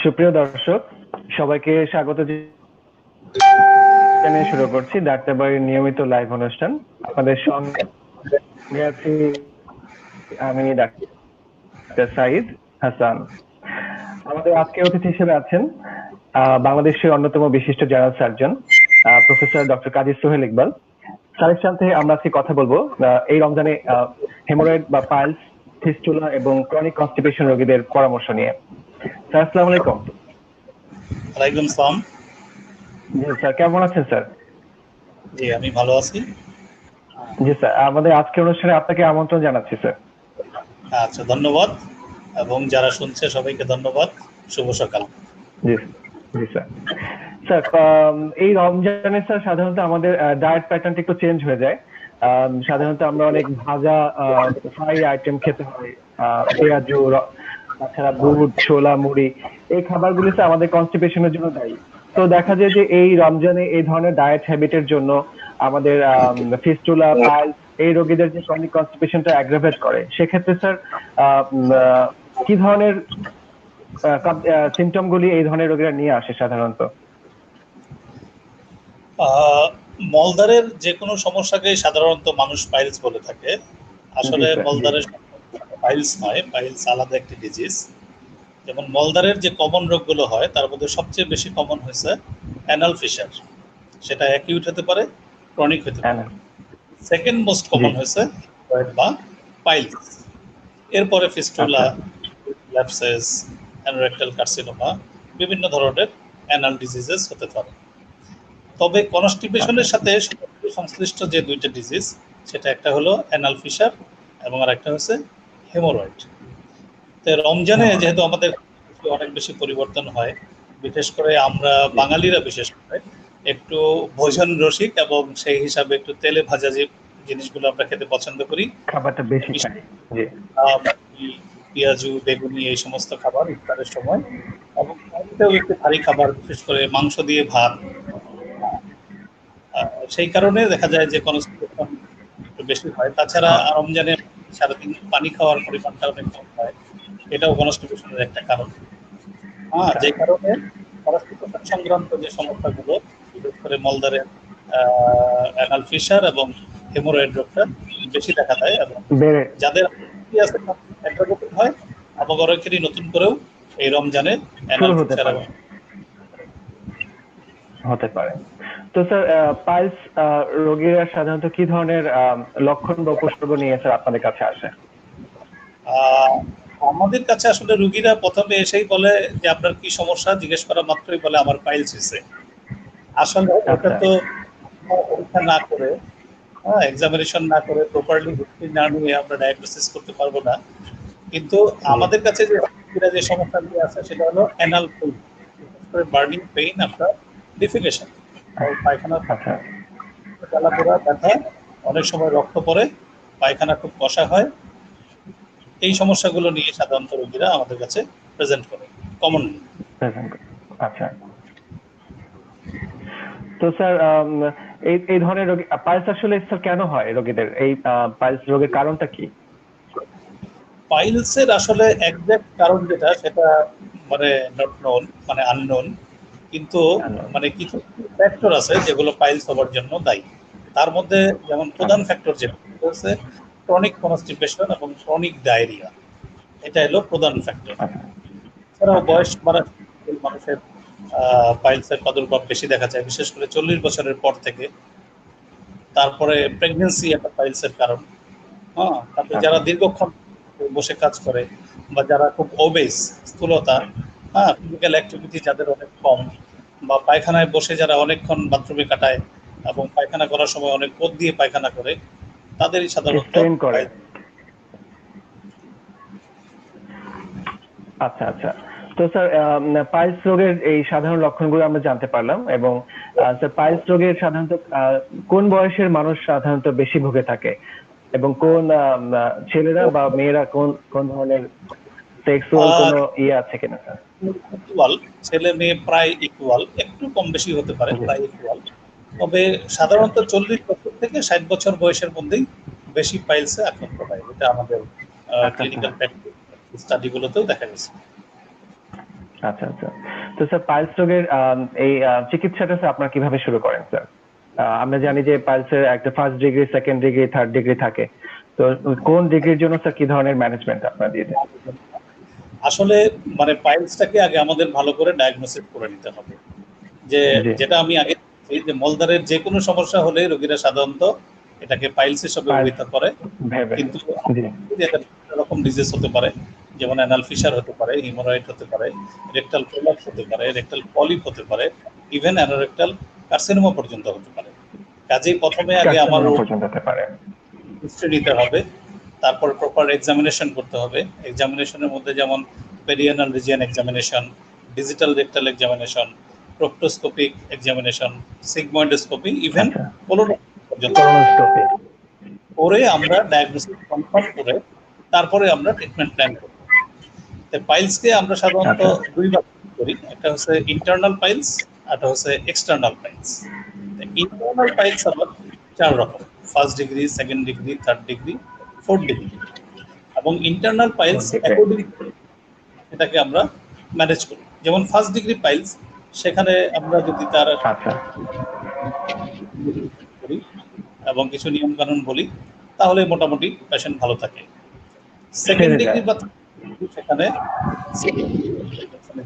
সুপ্রিয় দর্শক, সবাইকে স্বাগত জানিয়ে শুরু করছি ডাক্তার বাড়ির নিয়মিত লাইভ অনুষ্ঠান। আপনাদের সঙ্গে আছি আমি ডাক্তার সাইদ হাসান। আমাদের আজকের অতিথি হিসেবে আছেন বাংলাদেশের অন্যতম বিশিষ্ট জেনারেল সার্জন প্রফেসর ডক্টর কাজী সোহেল ইকবাল। স্যারের সাথে আমরা আজকে কথা বলবো এই রমজানে হেমোরয়েড বা পাইলস, ফিস্টুলা এবং ক্রনিক কনস্টিপেশন রোগীদের পরামর্শ নিয়ে। স্যার, আসসালামু আলাইকুম। ওয়ালাইকুম আসসালাম। জি স্যার, কেমন আছেন স্যার? জি, আমি ভালো আছি। জি স্যার, আমাদের আজকের অনুষ্ঠানে আপনাকে আমন্ত্রণ জানাচ্ছি স্যার। আচ্ছা, ধন্যবাদ, এবং যারা শুনছে সবাইকে ধন্যবাদ। শুভ সকাল। জি জি স্যার। স্যার, এই রমজানে স্যার সাধারণত আমাদের ডায়েট প্যাটার্নটা একটু চেঞ্জ হয়ে যায়। সাধারণত আমরা অনেক ভাজা ফ্রাই আইটেম খেতে হয়, পেঁয়াজু, তাছাড়া বুট, ছোলা, মুড়ি, এই খাবারগুলি স্যার আমাদের কনস্টিপেশনের জন্য দায়ী। তো দেখা যায় যে এই রমজানে এই ধরনের ডায়েট হ্যাবিটের জন্য আমাদের ফিস্টুলা, পাইলস এই রোগীদের যে ক্রনিক কনস্টিপেশনটা অ্যাগ্রাভেট করে, সেক্ষেত্রে স্যার কি ধরনের সিমটম গুলি এই ধরনের রোগীরা নিয়ে আসে সাধারণত? মলদারের যে কোনো সমস্যাকে সাধারণত মানুষ পাইলস বলে থাকে। আসলে মলদারের পাইলস নয়, পাইলস আলাদা একটি ডিজিজ। যেমন মলদারের যে কমন রোগগুলো হয় তার মধ্যে সবচেয়ে বেশি কমন হয়েছে অ্যানাল ফিশার। সেটা অ্যাকিউট হতে পারে, ক্রনিক হতে পারে। সেকেন্ড মোস্ট কমন হয়েছে বা পাইলস। এরপরে ফিস্টুলা, ল্যাপসেস, অ্যানোরেক্টাল কার্সিনোমা, বিভিন্ন ধরনের অ্যানাল ডিজিজেস হতে পারে। তবে কনস্টিপেশনের সাথে সংশ্লিষ্ট যে দুইটা ডিজিজ, সেটা একটা হলো অ্যানাল ফিশার এবং আর একটা হচ্ছে হেমোরয়েড। তো রমজানে যেহেতু আমাদের অনেক বেশি পরিবর্তন হয়, বিশেষ করে আমরা বাঙালিরা বিশেষ করে একটু ভোজন রসিক, এবং সেই হিসাবে একটু তেলে ভাজা যে জিনিসগুলো আমরা খেতে পছন্দ করি, খাবারটা বেশি খাই। পেঁয়াজু, বেগুনি, এই সমস্ত খাবার ইফতারের সময়, এবং একটু ভারী খাবার, বিশেষ করে মাংস দিয়ে ভাত। সেই কারণে দেখা যায় যে কনস্টিপেশন একটু বেশি হয়। তাছাড়া রমজানে সারাদিন পানি খাওয়ার পরিমাণটা অনেক কম হয়, এটাও কনস্টিপেশনের একটা কারণ। যে কারণে কনস্টিপেশন সংক্রান্ত যে সমস্যাগুলো, বিশেষ করে মলদারের অ্যানাল ফিশার এবং হেমোরয়েড রোগটা বেশি দেখা দেয়, এবং যাদের হয় আবার অনেকেরই নতুন করেও এই রমজানে অ্যানাল ফিশার হতে পারে। তো স্যার, পাইলস রোগীরা সাধারণত কি ধরনের লক্ষণ বা উপসর্গ নিয়ে স্যার আপনাদের কাছে আসে? আমাদের কাছে আসলে রোগীরা প্রথমে এসেই বলে যে আপনার কি সমস্যা, জিজ্ঞেস করা মাত্রই বলে আমার পাইলস হয়েছে। আসলে ওটা তো পরীক্ষা না করে, এক্সামিনেশন না করে, প্রপারলি হিস্ট্রি না নিয়ে আমরা ডায়াগনোসিস করতে পারবো না। কিন্তু আমাদের কাছে যে সমস্যা নিয়ে আসে সেটা হলো anal pain, burning pain after defecation, পায়খানা জ্বালাপোড়া, ব্যথা, অনেক সময় রক্ত পড়ে, পায়খানা খুব কষা হয়। এই সমস্যাগুলো নিয়ে সাধারণত রোগীরা আমাদের কাছে প্রেজেন্ট করে কমনলি। আচ্ছা, তো স্যার এই ধরনের রোগী পাইলস আসলে স্যার কেন হয় রোগীদের? এই পাইলস রোগের কারণটা কি? পাইলসের আসলে এক্সাক্ট কারণ যেটা, সেটা মানে নট নোন, মানে আননোন। কিন্তু মানে কিছু ফ্যাক্টর আছে যেগুলো পাইলস হওয়ার জন্য দায়ী। তার মধ্যে যেমন প্রধান ফ্যাক্টর যেটা হচ্ছে ক্রনিক কনস্টিপেশন এবং ক্রনিক ডায়রিয়া, এটা হলো প্রধান ফ্যাক্টর। এছাড়াও বয়স বাড়ার মানুষের পাইলসের প্রাদুর্ভাব বেশি দেখা যায়, বিশেষ করে 40 বছরের পর থেকে। তারপরে প্রেগনেন্সি একটা পাইলসের কারণ। তারপরে যারা দীর্ঘক্ষণ বসে কাজ করে, বা যারা খুব ওবেস, স্থূলতা, ফিজিক্যাল অ্যাক্টিভিটি যাদের অনেক কম, বা পায়খানায় বসে যারা অনেকক্ষণ বাথরুমে কাটায় এবং পায়খানা করার সময় অনেক পথ দিয়ে পায়খানা করে, তাদেরই সাধারণত। আচ্ছা আচ্ছা, তো স্যার পাইলস রোগের এই সাধারণ লক্ষণগুলো আমরা জানতে পারলাম, এবং স্যার পাইলস রোগের সাধারণত কোন বয়সের মানুষ সাধারণত বেশি ভুগে থাকে, এবং কোন ছেলেরা বা মেয়েরা কোন ধরনের সেক্সুয়াল কোনো আছে কিনা স্যার? ইকুয়াল, ছেলে মেয়ে প্রায় ইকুয়াল, একটু কম বেশি হতে পারে, প্রায় ইকুয়াল। তবে সাধারণত 40 বছর থেকে 60 বছর বয়সের মধ্যেই বেশি পাইলসে আক্রান্ত হয়, এটা আমাদের ক্লিনিক্যাল প্র্যাকটিস। স্টাডিগুলোতেও দেখা গেছে। আচ্ছা আচ্ছা। তো স্যার পাইলস রোগের এই চিকিৎসাটা স্যার আপনারা কিভাবে শুরু করেন স্যার? আমরা জানি যে পাইলসের একটা first degree, second degree, third degree থাকে। তো কোন ডিগ্রির জন্য স্যার কি ধরনের ম্যানেজমেন্ট আপনারা দিয়ে দেন? আসলে মানে পাইলসটাকে আগে আমাদের ভালো করে ডায়াগনোসিস করে নিতে হবে। জি। যেটা আমি আগে বলেছি যে মলদ্বারের যে কোনো সমস্যা হলে রোগীরা সাধারণত এটাকে পাইলস হিসেবে পাইলস অভিহিত করে, ভেবে। কিন্তু জি। এটা বিভিন্ন রকম ডিজিজ হতে পারে, যেমন অ্যানাল ফিশার হতে পারে, হিমোরয়েড হতে পারে, রেকটাল প্রলাপস হতে পারে, রেকটাল পলিপ হতে পারে, ইভেন অ্যানোরেকটাল কার্সিনোমা পর্যন্ত হতে পারে। কাজেই প্রথমে আগে আমার কার্সিনোমা পর্যন্ত হতে পারে। হিস্ট্রি নিতে হবে, তারপর প্রপার এক্সামিনেশন করতে হবে। এক্সামিনেশনের মধ্যে যেমন perianal region examination, digital rectal examination, proctoscopic examination, sigmoidoscopy, even আচ্ছা। কোলোনোস্কোপি পর্যন্ত কোলোনোস্কোপি। করে আমরা ডায়াগনোসিস কনফার্ম করে তারপরে আমরা ট্রিটমেন্ট প্ল্যান করি। পাইলসকে আমরা সাধারণত আচ্ছা। দুই ভাগ করি, একটা হচ্ছে ইন্টারনাল পাইলস, একটা হচ্ছে এক্সটার্নাল পাইলস। ইন্টারনাল পাইলস আবার 4 রকম: first degree, second degree, third degree, fourth degree. এবং ইন্টারনাল পাইলস অ্যাকর্ডিং এটাকে আমরা ম্যানেজ করি। যেমন ফার্স্ট ডিগ্রি পাইলস, সেখানে আমরা যদি তার আচ্ছা। করি এবং কিছু নিয়ম কানুন বলি, তাহলে মোটামুটি পেশেন্ট ভালো থাকে। সেকেন্ড সেরে ডিগ্রি যায়। বা সেখানে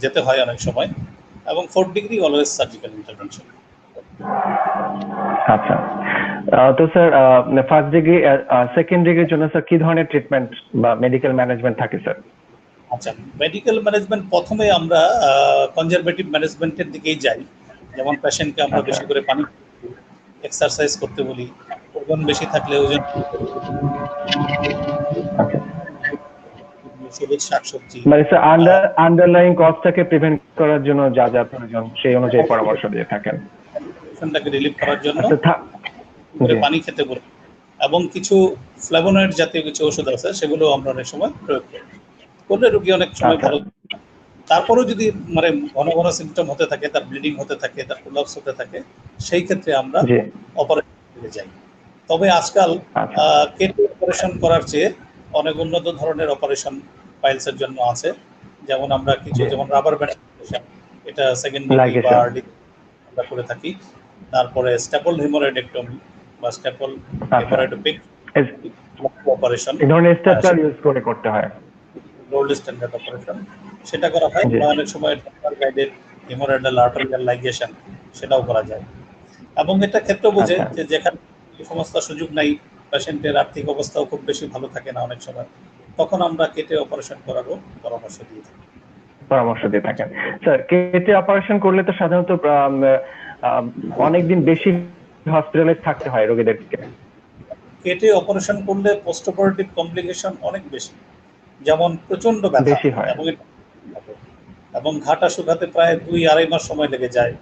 যেতে হয় অনেক সময়, এবং fourth degree always surgical intervention. আচ্ছা। তো স্যার ফার্স্ট ডিগ্রি, সেকেন্ড ডিগ্রির জন্য স্যার কি ধরনের ট্রিটমেন্ট বা মেডিকেল ম্যানেজমেন্ট থাকে স্যার? আচ্ছা, মেডিকেল ম্যানেজমেন্ট প্রথমে আমরা কনজারভেটিভ ম্যানেজমেন্টের দিকেই যাই। যেমন পেশেন্টকে আমরা আচ্ছা। বেশি করে পানি, এক্সারসাইজ করতে বলি, ওজন বেশি থাকলে ওজন, আচ্ছা। সবুজ শাকসবজি, মানে স্যার আন্ডারলাইং কজটাকে প্রিভেন্ট করার জন্য যা যা প্রয়োজন সেই অনুযায়ী পরামর্শ দিয়ে থাকেন। পেশেন্টটাকে রিলিভ করার জন্য আচ্ছা। জি। পানি খেতে বলি, এবং কিছু ফ্ল্যাভোনয়েড জাতীয় কিছু ওষুধ আছে, সেগুলো আমরা অনেক সময় প্রয়োগ করি, করলে রোগী অনেক সময় আচ্ছা। ভালো। তারপরেও যদি মানে ঘন ঘন সিমটম হতে থাকে, তার ব্লিডিং হতে থাকে, তার কোলাপস হতে থাকে, সেই ক্ষেত্রে আমরা জি। অপারেশনে যাই। তবে আজকাল আচ্ছা। কেটে অপারেশন করার চেয়ে অনেক উন্নত ধরনের অপারেশন পাইলসের জন্য আছে। যেমন আমরা কিছু, জি। যেমন রাবার ব্যান্ড অপারেশন, এটা সেকেন্ড ডিগ্রি বা লাইগেশন। আমরা করে থাকি। তারপরে স্ট্যাপল হেমোরয়েডেক্টমি বা স্ট্যাপল আচ্ছা। হেমোরয়েডোপিক অপারেশন, এই ধরনের স্টেপলার ইউজ করে করতে হয়। গোল্ড স্ট্যান্ডার্ড অপারেশন, সেটা করা হয়। জি। বা অনেক সময় doctor guided haemorrhoidal arterial ligation, সেটাও করা যায়। এবং এটা ক্ষেত্র বোঝে আচ্ছা। যে যেখানে এই সমস্ত সুযোগ নাই, পেশেন্টের আর্থিক অবস্থাও খুব বেশি ভালো থাকে না অনেক সময়, তখন আমরা কেটে অপারেশন করারও পরামর্শ দিয়ে থাকি। পরামর্শ দিয়ে থাকেন। স্যার কেটে অপারেশন করলে তো সাধারণত অনেকদিন বেশি হসপিটালে থাকতে হয় রোগীদেরকে। কেটে অপারেশন করলে পোস্ট অপারেটিভ কমপ্লিকেশন অনেক বেশি, যেমন প্রচন্ড ব্যথা, বেশি হয়। এবং ঘাটা শুকাতে প্রায় 2-2.5 মাস সময় লেগে যায়।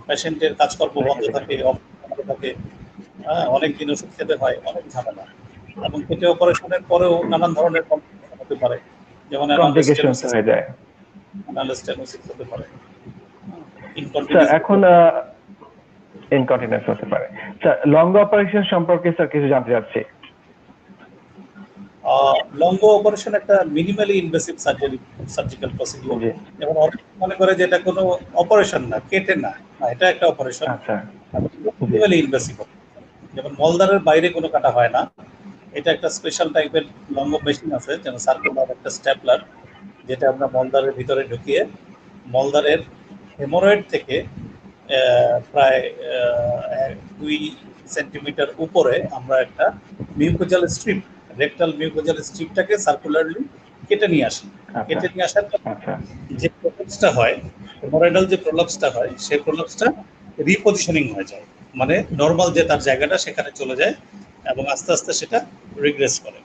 পেশেন্টের কাজকর্ম বন্ধ থাকে, থাকে, অনেকদিন ওষুধ খেতে হয়, অনেক ঝামেলা। এবং কেটে অপারেশনের পরেও নানান ধরনের কমপ্লিকেশন হতে পারে, যেমন কমপ্লিকেশনস হয়ে যায়। অ্যানালস্টেনোসিস হতে পারে, স্যার ইনকন্টিনিউস এখন ইনকন্টিনেন্স হতে পারে। স্যার লং অপারেশন সম্পর্কে স্যার কিছু জানতে চাচ্ছি। লঙ্গ অপারেশন একটা মিনিমালি ইনভেসিভ সার্জিক্যাল প্রসিডিউর। জি। যেমন অনেকে মনে করে যে এটা কোনো অপারেশন না, কেটে না, এটা একটা অপারেশন। আচ্ছা। জি। মিনিমালি ইনভেসিভ, যেমন মলদ্বারের বাইরে কোনো কাটা হয় না। এটা একটা স্পেশাল টাইপের লঙ্গ মেশিন আছে, যেমন সার্কুলার একটা স্ট্যাপলার, যেটা আমরা মলদ্বারের ভিতরে ঢুকিয়ে মলদ্বারের হেমোরয়েড থেকে প্রায় 2 সেন্টিমিটার উপরে আমরা একটা mucosal strip, rectal mucosal স্ট্রিপটাকে circularly কেটে নিয়ে আসি। আচ্ছা। কেটে নিয়ে আসার পর আচ্ছা। যে প্রলাপসটা হয়, হেমোরয়েডাল যে প্রলাপসটা হয়, সেই প্রলাপসটা রিপজিশনিং হয়ে যায়, মানে নর্মাল যে তার জায়গাটা সেখানে চলে যায়, এবং আস্তে আস্তে সেটা রিগ্রেস করে।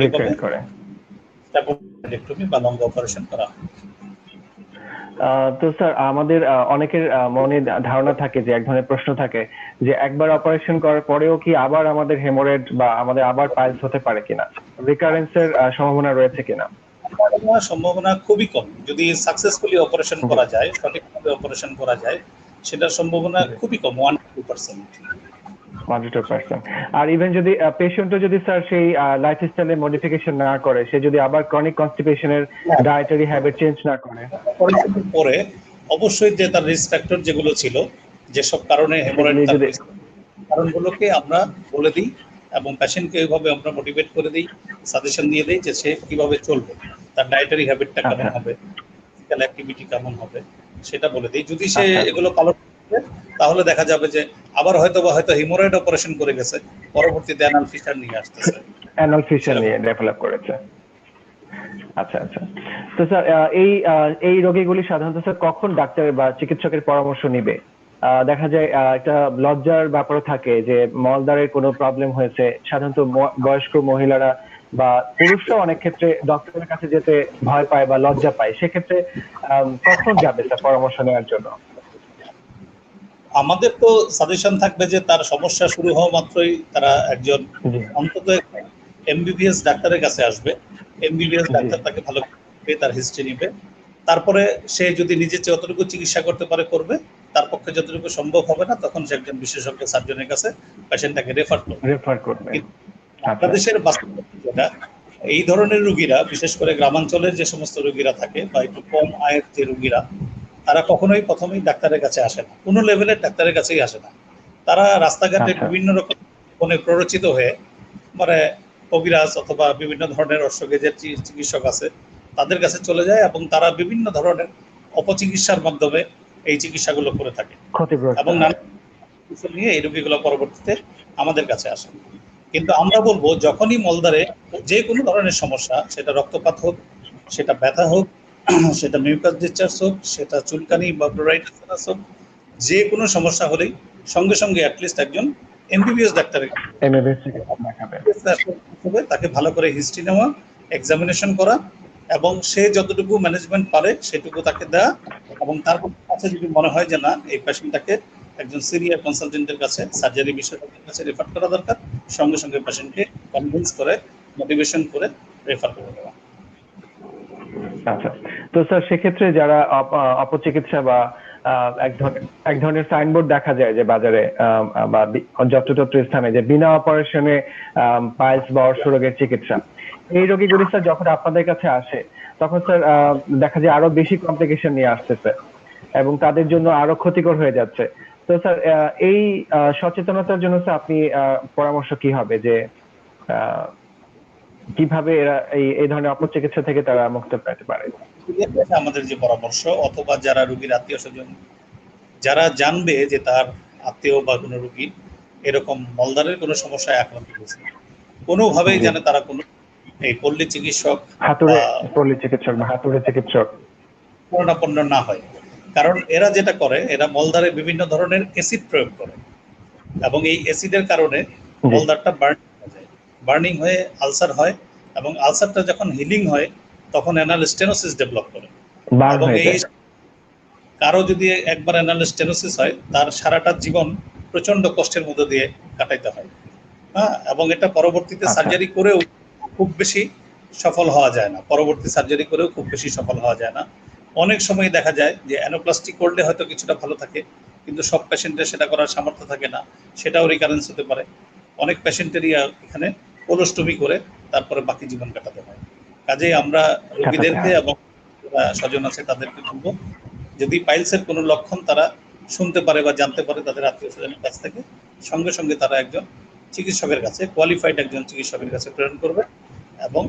রিগ্রেট করে। স্ট্যাপোডেক্টমি বা লঙ্গ অপারেশন করা হয়। তো স্যার আমাদের অনেকের মনে ধারণা থাকে, যে এক ধরনের প্রশ্ন থাকে যে একবার অপারেশন করার পরেও কি আবার আমাদের হেমোরেড বা আমাদের আবার পাইলস হতে পারে কিনা, রিকারেন্সের সম্ভাবনা রয়েছে কিনা? সম্ভাবনা খুবই কম। যদি সাকসেসফুলি অপারেশন করা যায়, সঠিকভাবে অপারেশন করা যায়, সেটার সম্ভাবনা খুবই কম, 1-2%। 1 to 2%। আর ইভেন যদি পেশেন্টও যদি স্যার সেই লাইফস্টাইলে মডিফিকেশন না করে, সে যদি আবার ক্রনিক কনস্টিপেশনের ডায়েটারি হ্যাবিট চেঞ্জ না করে, পরে অবশ্যই যে তার রিস্ক ফ্যাক্টর যেগুলো ছিল, যেসব কারণে হেমোরয়েড যদি কারণগুলোকে আমরা বলে দিই এবং পেশেন্টকে ওইভাবে আমরা মোটিভেট করে দিই, সাজেশন দিয়ে দিই যে সে কিভাবে চলবে, তার ডায়েটারি হ্যাবিটটা কেমন হবে, ফিজিক্যাল অ্যাক্টিভিটি কেমন হবে সেটা বলে দিই। যদি সে এগুলো পালন করে তাহলে দেখা যাবে যে আবার হয়তো হিমোরয়েড অপারেশন করে গেছে, পরবর্তীতে অ্যানাল ফিশার নিয়ে আসতেছে, অ্যানাল ফিশার নিয়ে ডেভেলপ করেছে। আচ্ছা আচ্ছা। তো স্যার এই রোগীগুলি সাধারণত স্যার কখন ডাক্তার বা চিকিৎসকের পরামর্শ নিবে? দেখা যায় একটা লজ্জার ব্যাপারও থাকে যে মলদ্বারের কোনো প্রবলেম হয়েছে, সাধারণত বয়স্ক মহিলারা বা পুরুষরাও অনেক ক্ষেত্রে ডক্টরের কাছে যেতে ভয় পায় বা লজ্জা পায়, সেক্ষেত্রে কখন যাবে স্যার পরামর্শ নেওয়ার জন্য? আমাদের তো সাজেশন থাকবে যে তার সমস্যা শুরু হওয়া মাত্রই তারা একজন অন্তত এমবিবিএস ডাক্তারের কাছে আসবে। এমবিবিএস ডাক্তার তাকে ভালো করে তার হিস্ট্রি নিবে, তারপরে সে যদি নিজে যতটুকু চিকিৎসা করতে পারে করবে, তার পক্ষে যতটুকু সম্ভব হবে না তখন সে একজন বিশেষজ্ঞ সার্জনের কাছে পেশেন্টটাকে রেফার করবে। বাংলাদেশের বাস্তবতা এই ধরনের রোগীরা, বিশেষ করে গ্রামাঞ্চলের যে সমস্ত রোগীরা থাকে বা একটু কম আয়ের যে রোগীরা, তারা কখনোই প্রথমেই ডাক্তারের কাছে আসে না, কোনো লেভেলের ডাক্তারের কাছেই আসে না। তারা রাস্তাঘাটে বিভিন্ন রকম প্ররোচিত হয়ে মানে কবিরাজ অথবা বিভিন্ন ধরনের অশ্বগেজের চিকিৎসক আছে তাদের কাছে চলে যায় এবং তারা বিভিন্ন ধরনের অপচিকিৎসার মাধ্যমে এই চিকিৎসাগুলো করে থাকে এবং নানা নিয়ে এই রোগীগুলো পরবর্তীতে আমাদের কাছে আসে। কিন্তু আমরা বলবো যখনই মলদ্বারে যে কোনো ধরনের সমস্যা, সেটা রক্তপাত হোক, সেটা ব্যথা হোক, সেটা মিউকাস ডিসচার্জ হোক, সেটা চুলকানি বা প্লোরাইটিস হোক, যে কোনো সমস্যা হলেই সঙ্গে সঙ্গে অ্যাটলিস্ট একজন এমবিবিএস ডাক্তারের তাকে ভালো করে হিস্ট্রি নেওয়া, এক্সামিনেশন করা এবং সে যতটুকু ম্যানেজমেন্ট পারে সেটুকু তাকে দেওয়া এবং তার কাছে যদি মনে হয় যে না এই পেশেন্টটাকে একজন সিনিয়র কনসালটেন্টের কাছে, সার্জারি বিশেষজ্ঞের কাছে রেফার করা দরকার, সঙ্গে সঙ্গে পেশেন্টকে কনভিন্স করে মোটিভেশন করে রেফার করে দেওয়া। আচ্ছা, তো স্যার সেক্ষেত্রে যারা অপচিকিৎসা বা এক ধরনের সাইনবোর্ড দেখা যায় যে বাজারে বা যত্রতত্র স্থানে যে বিনা অপারেশনে পাইলস বা অর্শরোগের চিকিৎসা, এই রোগীগুলি স্যার যখন আপনাদের কাছে আসে তখন স্যার দেখা যায় আরো বেশি কমপ্লিকেশন নিয়ে আসতেছে এবং তাদের জন্য আরো ক্ষতিকর হয়ে যাচ্ছে। তো স্যার এই সচেতনতার জন্য স্যার আপনি পরামর্শ কি হবে যে কিভাবে এরা এই ধরনের অপচিকিৎসা থেকে তারা মুক্তি পেতে পারে? আমাদের যে পরামর্শ, অথবা যারা রোগীর আত্মীয় স্বজন যারা জানবে যে তার আত্মীয় বা কোনো রোগী এরকম মলদ্বারের কোনো সমস্যায় আক্রান্ত হয়েছে, কোনোভাবেই যেন তারা কোনো এই পল্লী চিকিৎসক বা হাতুড়ে চিকিৎসক শরণাপন্ন না হয়। কারণ এরা যেটা করে, এরা মলদ্বারে বিভিন্ন ধরনের অ্যাসিড প্রয়োগ করে এবং এই অ্যাসিডের কারণে মলদ্বারটা বার্নিং হয়ে আলসার হয় এবং আলসারটা যখন হিলিং হয় তখন অ্যানাল স্টেনোসিস ডেভেলপ করে এবং এই কারো যদি একবার অ্যানাল স্টেনোসিস হয় তার সারাটা জীবন প্রচন্ড কষ্টের মধ্যে দিয়ে কাটাইতে হয়। হ্যাঁ, এবং এটা পরবর্তীতে সার্জারি করেও খুব বেশি সফল হওয়া যায় না, পরবর্তী সার্জারি করেও খুব বেশি সফল হওয়া যায় না। অনেক সময় দেখা যায় যে অ্যানোপ্লাস্টি করলে হয়তো কিছুটা ভালো থাকে, কিন্তু সব পেশেন্টের সেটা করার সামর্থ্য থাকে না, সেটাও রিকারেন্স হতে পারে। অনেক পেশেন্টেরই এখানে কোলোস্টমি করে তারপরে বাকি জীবন কাটাতে হয়। কাজেই আমরা রোগীদেরকে এবং স্বজন আছে তাদেরকে বলবো, যদি পাইলসের কোনো লক্ষণ তারা শুনতে পারে বা জানতে পারে তাদের আত্মীয় স্বজনের কাছ থেকে, সঙ্গে সঙ্গে তারা একজন চিকিৎসকের কাছে, কোয়ালিফাইড একজন চিকিৎসকের কাছে প্রেরণ করবে এবং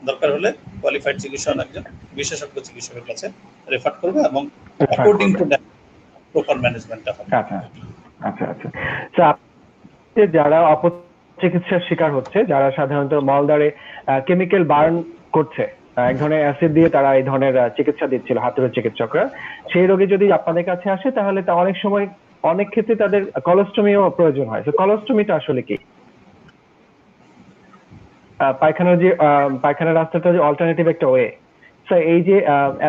দরকার হলে কোয়ালিফাইড চিকিৎসক একজন বিশেষজ্ঞ চিকিৎসকের কাছে রেফার করবে এবং অ্যাকর্ডিং টু দ্যাট প্রপার ম্যানেজমেন্টটা হবে। আচ্ছা আচ্ছা আচ্ছা। যারা অপচিকিৎসার শিকার হচ্ছে, যারা সাধারণত মলদ্বারে কেমিক্যাল বার্ন করছে, এক ধরনের অ্যাসিড দিয়ে তারা এই ধরনের চিকিৎসা দিচ্ছিল হাতুড়ে চিকিৎসকরা, সেই রোগী যদি আপনাদের কাছে আসে তাহলে তা অনেক সময় অনেক ক্ষেত্রে তাদের কলোস্টমিও প্রয়োজন হয়। তো কলোস্টমিটা আসলে কি? পায়খানার রাস্তাটা যে অল্টারনেটিভ একটা ওয়ে, স্যার এই যে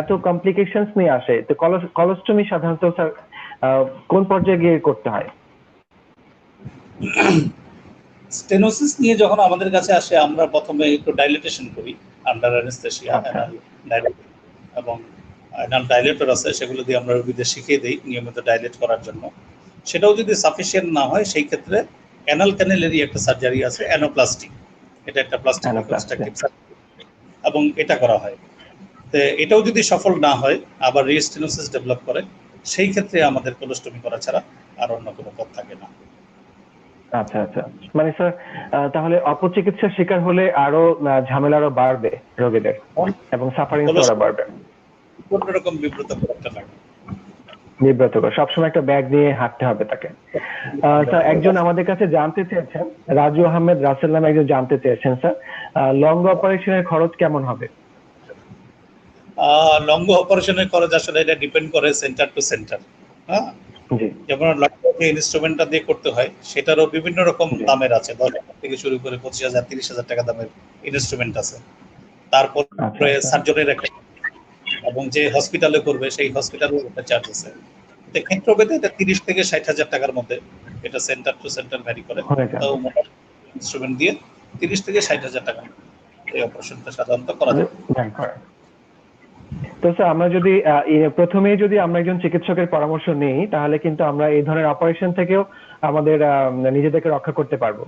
এত কমপ্লিকেশনস নিয়ে আসে, তো কলোস্টমি সাধারণত স্যার কোন পর্যায়ে গিয়ে করতে হয়? স্টেনোসিস নিয়ে যখন আমাদের কাছে আসে আমরা প্রথমে একটু ডাইলেটেশন করি, আন্ডার অ্যানেস্থেসিয়া এবং অ্যানাল ডাইলেটর আছে, সেগুলো দিয়ে আমরা রোগীদের শিখিয়ে দিই নিয়মিত ডাইলেট করার জন্য। সেটাও যদি সাফিসিয়েন্ট না হয় সেই ক্ষেত্রে অ্যানাল ক্যানেলেরই একটা সার্জারি আছে, অ্যানোপ্লাস্টি। এটা একটা প্লাস্টিক Anaplasty। রিকনস্ট্রাকটিভ সার্জারি এবং এটা করা হয়। তো এটাও যদি সফল না হয়, আবার রিস্টেনোসিস ডেভেলপ করে, সেই ক্ষেত্রে আমাদের কোলোস্টমি করা ছাড়া আর অন্য কোনো পথ থাকে না। আচ্ছা আচ্ছা, মানে স্যার তাহলে অপচিকিৎসার শিকার হলে আরো ঝামেলা আরো বাড়বে রোগীদের এবং সাফারিংস ওরা বাড়বে। কোনো রকম বিব্রতকর একটা লাগে। বিব্রতকর, সবসময় একটা ব্যাগ নিয়ে হাঁটতে হবে তাকে। স্যার একজন আমাদের কাছে জানতে চেয়েছেন, রাজু আহমেদ রাসেল নামে একজন জানতে চেয়েছেন স্যার, লং অপারেশনের খরচ কেমন হবে? লঙ্গ অপারেশনের খরচ আসলে এটা ডিপেন্ড করে সেন্টার টু সেন্টার। হ্যাঁ, জি যেমন লঙ্গ যে ইনস্ট্রুমেন্টটা দিয়ে করতে হয় সেটারও বিভিন্ন রকম জি। দামের আছে, 10,000 থেকে শুরু করে 25,000 30,000 টাকা দামের ইনস্ট্রুমেন্ট আছে। তারপরে আচ্ছা আচ্ছা। সার্জনের একটা, এবং যে হসপিটালে করবে সেই হসপিটালের একটা চার্জ আছে। তো ক্ষেত্রভেদে এটা 30 থেকে 60,000 টাকার মধ্যে, এটা সেন্টার টু সেন্টার ভ্যারি করে। হয়ে তো যাবে। ইনস্ট্রুমেন্ট দিয়ে 30 থেকে 60,000 টাকা এই অপারেশনটা সাধারণত করা যায়। ব্যাংক করে। তো স্যার আমরা যদি প্রথমেই যদি আমরা একজন চিকিৎসকের পরামর্শ নিই, তাহলে কিন্তু আমরা এই ধরনের অপারেশন থেকেও আমাদের নিজেদেরকে রক্ষা করতে পারবো,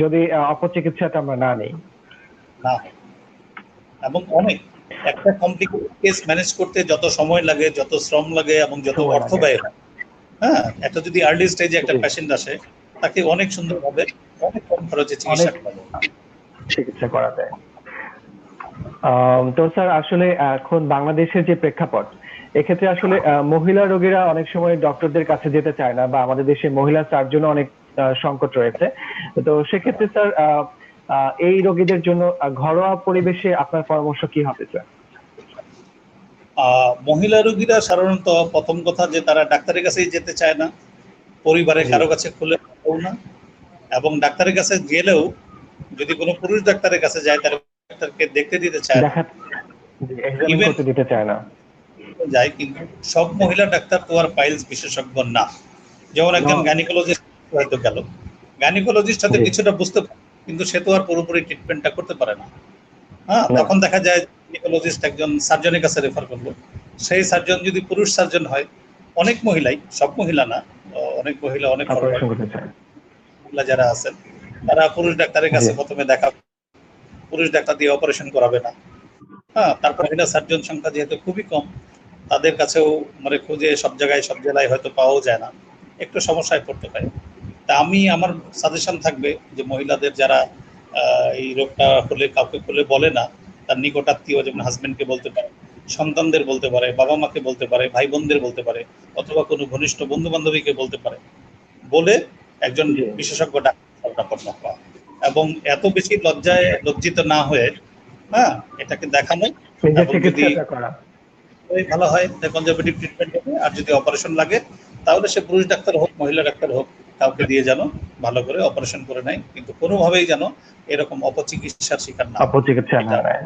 যদি অপচিকিৎসাটা আমরা না নিই। না হয়। এবং অনেক একটা কমপ্লিকেটেড কেস ম্যানেজ করতে যত সময় লাগে, যত শ্রম লাগে এবং যত সময় অর্থ লাগে। ব্যয় হয়, হ্যাঁ, একটা যদি আর্লি স্টেজে একটা জি। পেশেন্ট আসে, তাকে অনেক সুন্দরভাবে অনেক কম খরচে চিকিৎসা অনেক করা যায়। চিকিৎসা করা যায়। তো স্যার আসলে এখন বাংলাদেশের যে প্রেক্ষাপট, এক্ষেত্রে আসলে মহিলা রোগীরা অনেক সময় ডক্টরদের কাছে যেতে চায় না, বা আমাদের দেশে মহিলা সার্জনও অনেক সংকট রয়েছে। তো সেক্ষেত্রে স্যার এই রোগীদের জন্য ঘরোয়া পরিবেশে আপনার পরামর্শ কি হবে স্যার? মহিলা রোগীরা সাধারণত প্রথম কথা যে তারা ডাক্তারের কাছেই যেতে চায় না, পরিবারের জি। কারো কাছে খুলে বলেও না, এবং ডাক্তারের কাছে গেলেও যদি কোনো পুরুষ ডাক্তারের কাছে যায় তাহলে ডাক্তারকে দেখতে দিতে চায় না। দেখা, এক্সামিন ইভেন করতে দিতে চায় না। যায়, কিন্তু সব মহিলা ডাক্তার তো আর পাইলস বিশেষজ্ঞ না। যেমন একজন গাইনিকোলজিস্ট হয়তো গেল, গাইনিকোলজিস্ট হয়তো জি। কিছুটা বুঝতে পারে, কিন্তু সে তো আর পুরোপুরি ট্রিটমেন্টটা করতে পারে না। হ্যাঁ, না। তখন দেখা যায় গাইনিকোলজিস্ট একজন সার্জনের কাছে রেফার করলো। সেই সার্জন যদি পুরুষ সার্জন হয়, অনেক মহিলাই, সব মহিলা না, অনেক মহিলা, অনেক অপারেশন করতে চায়। মহিলা যারা আছেন তারা পুরুষ ডাক্তারের জি। কাছে প্রথমে দেখা, পুরুষ ডাক্তার দিয়ে অপারেশন করাবে না। হ্যাঁ, তারপর মহিলা সার্জন সংখ্যা যেহেতু খুবই কম, তাদের কাছেও মানে খুঁজে সব জায়গায় সব জেলায় হয়তো পাওয়াও যায় না, একটু সমস্যায় পড়তে হয়। তা আমি, আমার সাজেশন থাকবে যে মহিলাদের যারা এই রোগটা হলে কাউকে খুলে বলে না, তার নিকট আত্মীয় যেমন হাজবেন্ডকে বলতে পারে, সন্তানদের বলতে পারে, বাবা মাকে বলতে পারে, ভাই বোনদের বলতে পারে, অথবা কোনো ঘনিষ্ঠ বন্ধু বান্ধবীকে বলতে পারে, বলে একজন জি। বিশেষজ্ঞ ডাক্তার শরণাপন্ন হওয়া, এবং এত বেশি লজ্জিত না হয়ে, হ্যাঁ, এটাকে দেখানো, নিজের এবং যদি চিকিৎসাটা করা। ভালো হয় কনজারভেটিভ ট্রিটমেন্ট হবে, আর যদি অপারেশন লাগে তাহলে সে পুরুষ ডাক্তার হোক মহিলা ডাক্তার হোক, কাউকে দিয়ে যেন ভালো করে অপারেশন করে নেয়, কিন্তু কোনোভাবেই যেন এরকম অপচিকিৎসার শিকার না হয়। অপচিকিৎসা না এটা নেয়।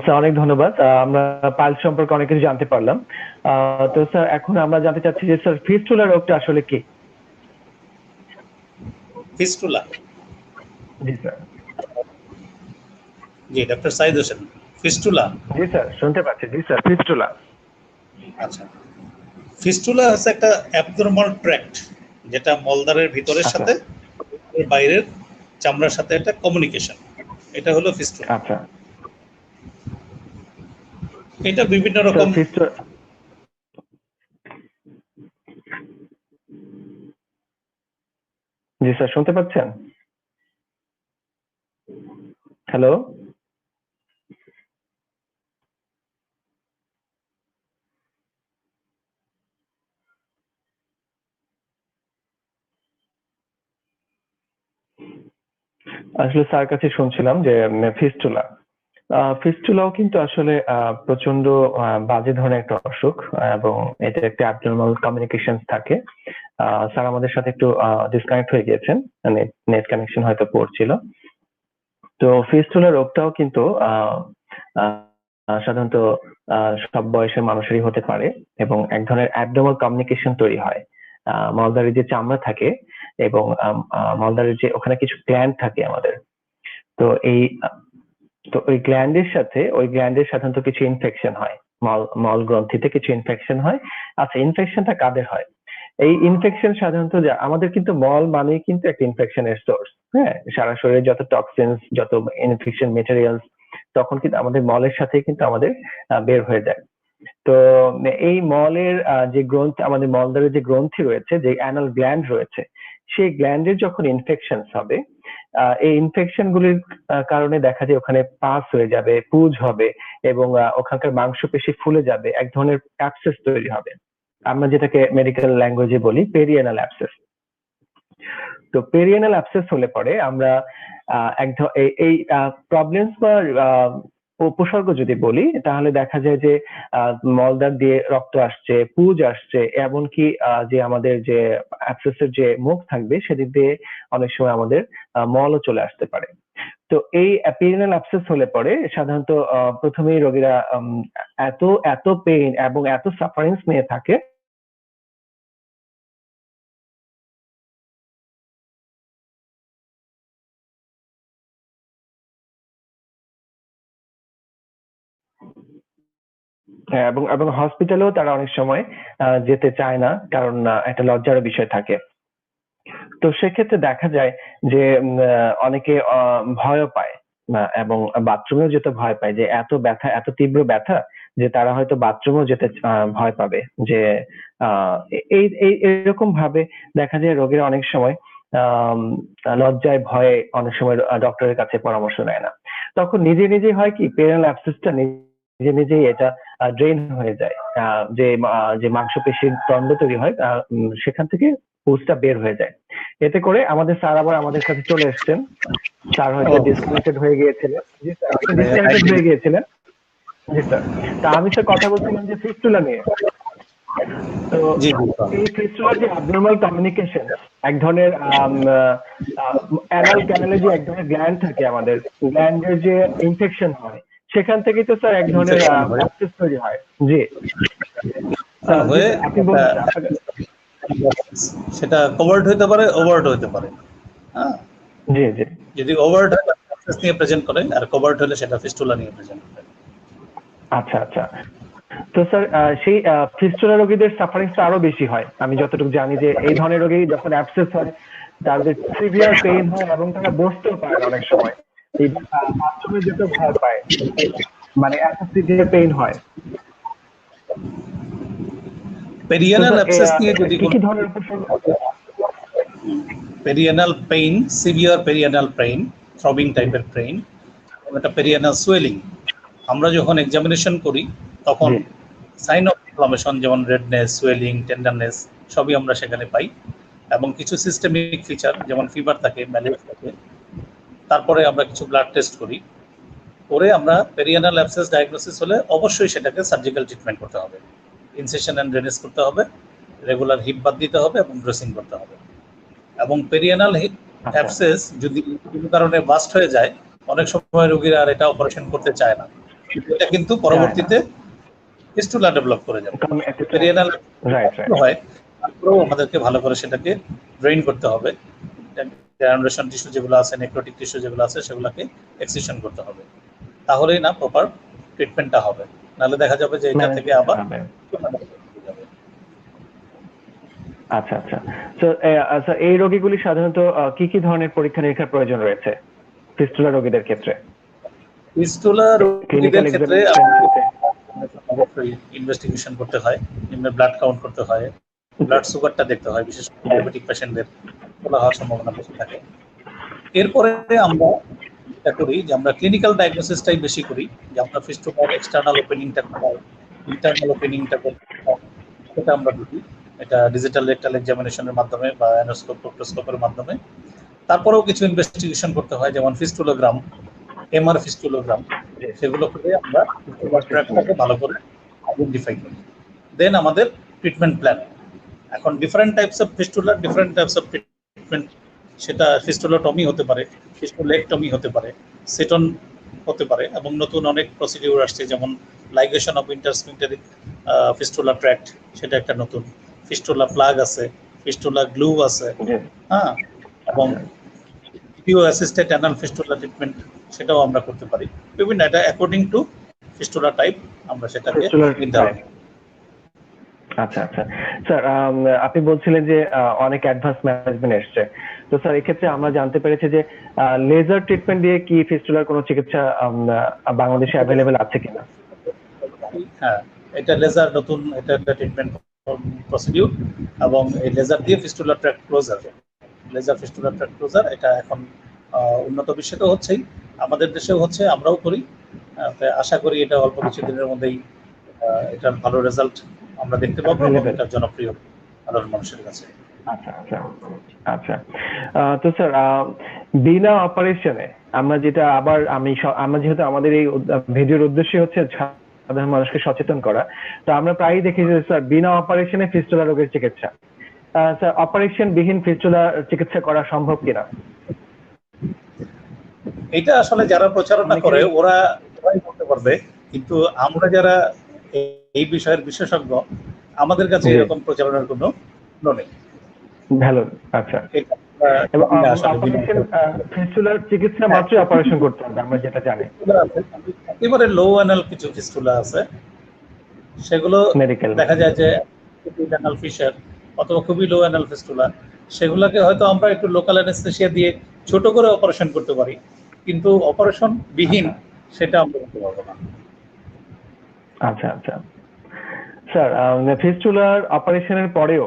স্যার অনেক ধন্যবাদ, আমরা পাইলস সম্পর্কে অনেক কিছু জানতে পারলাম। তো স্যার এখন আমরা জানতে চাচ্ছি যে স্যার ফিস্টুলা রোগটা আসলে কি? ফিস্টুলা, জি স্যার। জি ডক্টর সাইদ হোসেন, ফিস্টুলা। জি স্যার শুনতে পাচ্ছি, জি স্যার ফিস্টুলা। আচ্ছা, ফিস্টুলা হচ্ছে একটা অ্যাবনরমাল ট্র্যাক্ট, যেটা মলদ্বারের ভিতরের আচ্ছা সাথে বাইরের চামড়ার সাথে একটা কমিউনিকেশন, এটা হলো ফিস্টুলা। আচ্ছা এটা বিভিন্ন স্যার রকম। ফিস্টুলা, জি স্যার শুনতে পাচ্ছেন? হ্যালো। আসলে স্যার কাছে শুনছিলাম যে ফিস্টুলা, ফিস্টুলাও কিন্তু আসলে প্রচন্ড বাজে ধরনের একটা অসুখ, এবং এটা একটা অ্যাবনর্মাল কমিউনিকেশন থাকে। স্যার আমাদের সাথে একটু ডিসকানেক্ট হয়ে গিয়েছেন, নেট কানেকশন হয়তো পড়ছিল। তো ফিস্টুলা রোগটাও কিন্তু সাধারণত সব বয়সের মানুষেরই হতে পারে, এবং এক ধরনের অ্যাবনর্মাল কমিউনিকেশন তৈরি হয়। মলদ্বারের যে চামড়া থাকে এবং মলদ্বারের যে ওখানে কিছু গ্ল্যান্ড থাকে আমাদের, তো ওই গ্ল্যান্ডের সাধারণত কিছু ইনফেকশন হয়, মল গ্রন্থিতে কিছু ইনফেকশন হয়। আচ্ছা, ইনফেকশনটা কাদের হয়? এই ইনফেকশন সাধারণত আমাদের কিন্তু মল মানেই কিন্তু একটা ইনফেকশনের সোর্স। হ্যাঁ, সারা শরীরে যত টক্সিনস, যত ইনফেকশন মেটেরিয়ালস তখন কিন্তু আমাদের মলের সাথে কিন্তু আমাদের বের হয়ে যায়। তো এই মলের যে গ্রন্থি, আমাদের মলদ্বারের যে গ্রন্থি রয়েছে, যে অ্যানাল গ্ল্যান্ড রয়েছে, সেই গ্ল্যান্ডের যখন ইনফেকশন হবে, এই ইনফেকশন গুলির কারণে দেখা যায় ওখানে পাস হয়ে যাবে, পুজ হবে এবং ওখানকার মাংসপেশি ফুলে যাবে, এক ধরনের অ্যাবসেস তৈরি হবে। আমরা যেটাকে মেডিকেল ল্যাঙ্গুয়েজে বলি পেরিয়ানাল অ্যাবসেস। তো পেরিয়ানাল অ্যাবসেস হলে পরে আমরা এই প্রবলেমস বা উপসর্গ যদি বলি, তাহলে দেখা যায় যে মলদ্বার দিয়ে রক্ত আসছে, পুজ আসছে, এমনকি যে আমাদের যে অ্যাবসেসের যে মুখ থাকবে সেদিক দিয়ে অনেক সময় আমাদের মলও চলে আসতে পারে। তো এই পেরিয়ানাল অ্যাবসেস হলে পরে সাধারণত প্রথমেই রোগীরা এত পেইন এবং এত সাফারিংস নিয়ে থাকে এবং হসপিটালেও তারা অনেক সময় যেতে চায় না, কারণ একটা লজ্জার বিষয় থাকে। তো সেক্ষেত্রে দেখা যায় যে অনেকে ভয়ও পায় এবং বাথরুমেও যেতে ভয় পায়, যে এত ব্যথা, এত তীব্র ব্যথা যে তারা হয়তো বাথরুমেও যেতে ভয় পাবে। যে এরকম ভাবে দেখা যায় রোগীরা অনেক সময় লজ্জায় ভয়ে অনেক সময় ডক্টরের কাছে পরামর্শ নেয় না। তখন নিজে নিজেই হয় কি, পেরিয়ানাল অ্যাবসেসটা নিজে নিজেই এটা ড্রেন হয়ে যায়, যে মাংসপেশির তন্ড তৈরি হয় সেখান থেকে পুজটা বের হয়ে যায়। এতে করে আমাদের স্যার আবার আমাদের কাছে চলে এসেছেন। স্যার হয়তো ডিসকানেক্টেড হয়ে গিয়েছিলেন। জি স্যার, আপনি ডিসকানেক্টেড হয়ে গিয়েছিলেন। জি স্যার, তা আমি স্যার কথা বলছিলাম যে ফিস্টুলা নিয়ে। তো এই ফিস্টুলার যে অ্যাবনর্মাল কমিউনিকেশন, এক ধরনের অ্যানাল ক্যানালে যে এক ধরনের গ্ল্যান্ড থাকে, আমাদের গ্ল্যান্ডের যে ইনফেকশন হয় সেখান থেকে তো স্যার এক ধরনের অ্যাবসেস তৈরি হয়। জি আপনি বলুন। সেটা কভার্ড হতে পারে, ওভার্ড হতে পারে। হ্যাঁ, জি জি, যদি ওভার্ড হয় অ্যাবসেস নিয়ে প্রেজেন্ট করে, আর কভার্ড হলে সেটা ফিস্টুলা নিয়ে প্রেজেন্ট করে। আচ্ছা আচ্ছা। তো স্যার সেই ফিস্টুলা রোগীদের সাফারিংসটা আরো বেশি হয়। আমি যতটুকু জানি যে এই ধরনের রোগী যখন অ্যাবসেস হয় তাদের সিভিয়ার পেইন হয় এবং তারা বসতেও পারে না অনেক সময়, এই বাথরুমে যেতে ভয় পায়, মানে এত সিভিয়ার পেইন হয়। পেরিয়ানাল অ্যাবসেস নিয়ে যদি কি ধরনের উপসর্গ? Perianal pain, severe perianal pain, throbbing টাইপের পেইন, এটা পেরিয়ানাল সোয়েলিং। আমরা যখন এক্সামিনেশন করি তখন সাইন অফ ইনফ্লামেশন যেমন রেডনেস, সোয়েলিং, টেন্ডারনেস সবই আমরা সেখানে পাই, এবং কিছু সিস্টেমিক ফিচার যেমন ফিভার থাকে, ম্যালেরিয়া থাকে। তারপরে আমরা কিছু ব্লাড টেস্ট করি, করে আমরা পেরিয়ানাল অ্যাবসেস ডায়াগনোসিস হলে অবশ্যই সেটাকে সার্জিক্যাল ট্রিটমেন্ট করতে হবে, ইনসেশন অ্যান্ড ড্রেনেজ করতে হবে, রেগুলার হিপ বাদ দিতে হবে এবং ড্রেসিং করতে হবে। এবং পেরিয়ানাল অ্যাবসেস যদি কোনো কারণে বাস্ট হয়ে যায়, অনেক সময় রোগীরা আর এটা অপারেশন করতে চায় না, এটা কিন্তু পরবর্তীতে ফিস্টুলা ডেভেলপ করে যাবে। পেরিয়ানাল হয়, তারপরেও আমাদেরকে ভালো করে সেটাকে ড্রেইন করতে হবে, গ্রানুলেশন টিস্যু যেগুলো আছে, নেক্রোটিক টিস্যু যেগুলো আছে সেগুলোকে এক্সিশন করতে হবে, তাহলেই না প্রপার ট্রিটমেন্টটা হবে। নাহলে দেখা যাবে যে এটা থেকে আবার। আচ্ছা আচ্ছা। তো আচ্ছা, এই রোগীগুলি সাধারণত কি কি ধরনের পরীক্ষা নিরীক্ষার প্রয়োজন রয়েছে ফিস্টুলা রোগীদের ক্ষেত্রে? ফিস্টুলা রোগীদের ক্ষেত্রে ইনভেস্টিগেশন করতে হয়, ব্লাড কাউন্ট করতে হয়, ব্লাড সুগারটা দেখতে হয়, বিশেষ করে ডায়াবেটিক পেশেন্টদের তোলা হওয়ার সম্ভাবনা বেশি থাকে। এরপরে আমরা এটা করি যে আমরা ক্লিনিক্যাল ডায়াগনোসিসটাই বেশি করি, যে আমরা ফিস্টুলার এক্সটার্নাল ওপেনিংটা কোথায়, ইন্টারনাল ওপেনিংটা কোথায়, সেটা আমরা দেখি। এটা ডিজিটাল রেকটাল এক্সামিনেশনের মাধ্যমে বা অ্যানোস্কোপ, প্রোক্টোস্কোপের মাধ্যমে। তারপরেও কিছু ইনভেস্টিগেশন করতে হয়, যেমন ফিস্টুলোগ্রাম, এমআর ফিস্টুলোগ্রাম, সেগুলো করে আমরা ট্র্যাকটাকে ভালো করে আইডেন্টিফাই করি। দেন আমাদের ট্রিটমেন্ট প্ল্যান। এখন different types of fistula, different types of treatment, সেটা ফিস্টুলোটমি হতে পারে, ফিস্টুলেক্টমি হতে পারে, সেটন হতে পারে, এবং নতুন অনেক প্রসিডিউর আসছে, যেমন লাইগেশন অফ ইন্টারস্ফিংক্টারিক ফিস্টুলা ট্র্যাক্ট, সেটা একটা নতুন। ফিস্টুলা প্লাগ আছে, ফিস্টুলা গ্লু আছে, হ্যাঁ, এবং video assisted anal fistula treatment, সেটাও আমরা করতে পারি। বিভিন্ন, এটা অ্যাকর্ডিং টু ফিস্টুলা টাইপ আমরা সেটাকে নির্ধারণ। আচ্ছা আচ্ছা স্যার, আপনি বলছিলেন যে অনেক অ্যাডভান্স ম্যানেজমেন্ট এসছে। তো স্যার এক্ষেত্রে আমরা জানতে পেরেছি যে লেজার ট্রিটমেন্ট দিয়ে কি ফিস্টুলার কোনো চিকিৎসা বাংলাদেশে অ্যাভেলেবেল আছে কিনা? হ্যাঁ, এটা লেজার নতুন, এটা একটা ট্রিটমেন্ট প্রসিডিউর, এবং এই লেজার দিয়ে ফিস্টুলার ট্র্যাক্ট ক্লোজার, লেজার ফিস্টুলার ট্র্যাক্ট ক্লোজার, এটা এখন উন্নত বিশ্বে তো হচ্ছেই, আমাদের দেশেও হচ্ছে, আমরাও করি। তাই আশা করি এটা অল্প কিছু আচ্ছা, দিনের মধ্যেই এটার ভালো রেজাল্ট আমরা দেখতে পাবো এবং অ্যাভেলেবেল। এটা জনপ্রিয় সাধারণ মানুষের কাছে। আচ্ছা আচ্ছা আচ্ছা। তো স্যার বিনা অপারেশনে আমরা যেটা আবার আমরা যেহেতু আমাদের এই ভিডিওর উদ্দেশ্য হচ্ছে সাধারণ মানুষকে সচেতন করা, তো আমরা প্রায়ই দেখি যে স্যার বিনা অপারেশনে ফিস্টুলা রোগের চিকিৎসা, স্যার অপারেশন বিহীন ফিস্টুলা চিকিৎসা করা সম্ভব কিনা? এটা আসলে যারা প্রচারণা করে ওরাই বলতে পারবে, কিন্তু আমরা যারা এই বিষয়ের বিশেষজ্ঞ, আমাদের কাছে এরকম প্রচারণার কোনো নেই। ভালো। আচ্ছা। এটা এবং আসলে অপারেশন ফিস্টুলার চিকিৎসা মাত্রই অপারেশন করতে হবে আমরা যেটা জানি। একেবারে লো অ্যানাল কিছু ফিস্টুলা আছে, সেগুলো মেডিকেল দেখা যায় যে অ্যানাল ফিশার অথবা খুবই লো অ্যানাল ফিস্টুলা, সেগুলোকে হয়তো আমরা একটু লোকাল অ্যানেস্থেসিয়া দিয়ে ছোট করে অপারেশন করতে পারি, কিন্তু অপারেশন বিহীন সেটা আমরা করতে পারবো না। আচ্ছা আচ্ছা স্যার, ফিস্টুলার অপারেশনের পরেও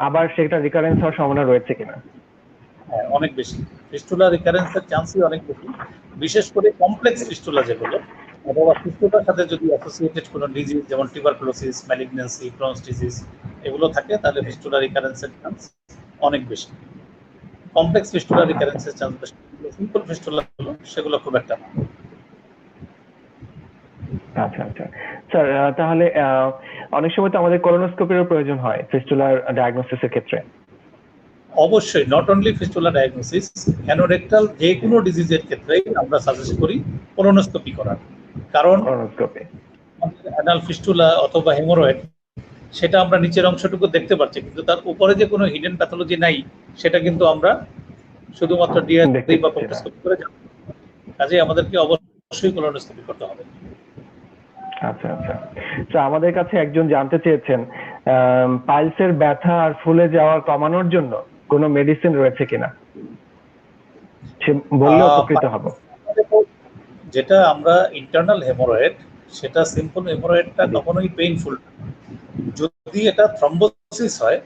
আবার সেটা রিকারেন্স হওয়ার সম্ভাবনা রয়েছে কিনা? হ্যাঁ, অনেক বেশি। ফিস্টুলা রিকারেন্সের চান্সই অনেক বেশি, বিশেষ করে কমপ্লেক্স ফিস্টুলা যেগুলো, অথবা ফিস্টুলার সাথে যদি অ্যাসোসিয়েটেড কোনো ডিজিজ যেমন টিউবারকুলোসিস, ম্যালিগন্যান্সি, ক্রনস ডিজিজ এগুলো থাকে, তাহলে ফিস্টুলা রিকারেন্সের চান্স অনেক বেশি। কমপ্লেক্স ফিস্টুলা রিকারেন্সের চান্স বেশি, সিম্পল ফিস্টুলা সেগুলো খুব একটা না। আচ্ছা আচ্ছা স্যার, তাহলে অনেক সময় তো আমাদের কোলোনোস্কোপিরও প্রয়োজন হয় ফিস্টুলার ডায়াগনোসিসের ক্ষেত্রে। অবশ্যই, not only fistula diagnosis, anorectal যে কোনো ডিজিজের ক্ষেত্রেই আমরা সাজেস্ট করি কোলোনোস্কোপি করার, কারণ কোলোনোস্কোপি অ্যানাল ফিস্টুলা অথবা হেমোরয়েড সেটা আমরা নিচের অংশটুকু দেখতে পাচ্ছি, কিন্তু তার উপরে যে কোনো হিডেন প্যাথোলজি নাই সেটা কিন্তু আমরা শুধুমাত্র ডিআরআই বা প্রোক্টোস্কোপি করে জানতে পারি। কাজেই আমাদেরকে অবশ্যই কোলোনোস্কোপি করতে হবে। আচ্ছা আচ্ছা। তো আমাদের কাছে একজন জানতে চেয়েছেন পাইলসের ব্যথা আর ফুলে যাওয়া কমানোর জন্য কোনো মেডিসিন রয়েছে কিনা, সে বললে উপকৃত হব। যেটা আমরা ইন্টারনাল হেমোরয়েড, সেটা সিম্পল হেমোরয়েডটা কখনোই পেইনফুল, যদি এটা থ্রম্বোসিস হয়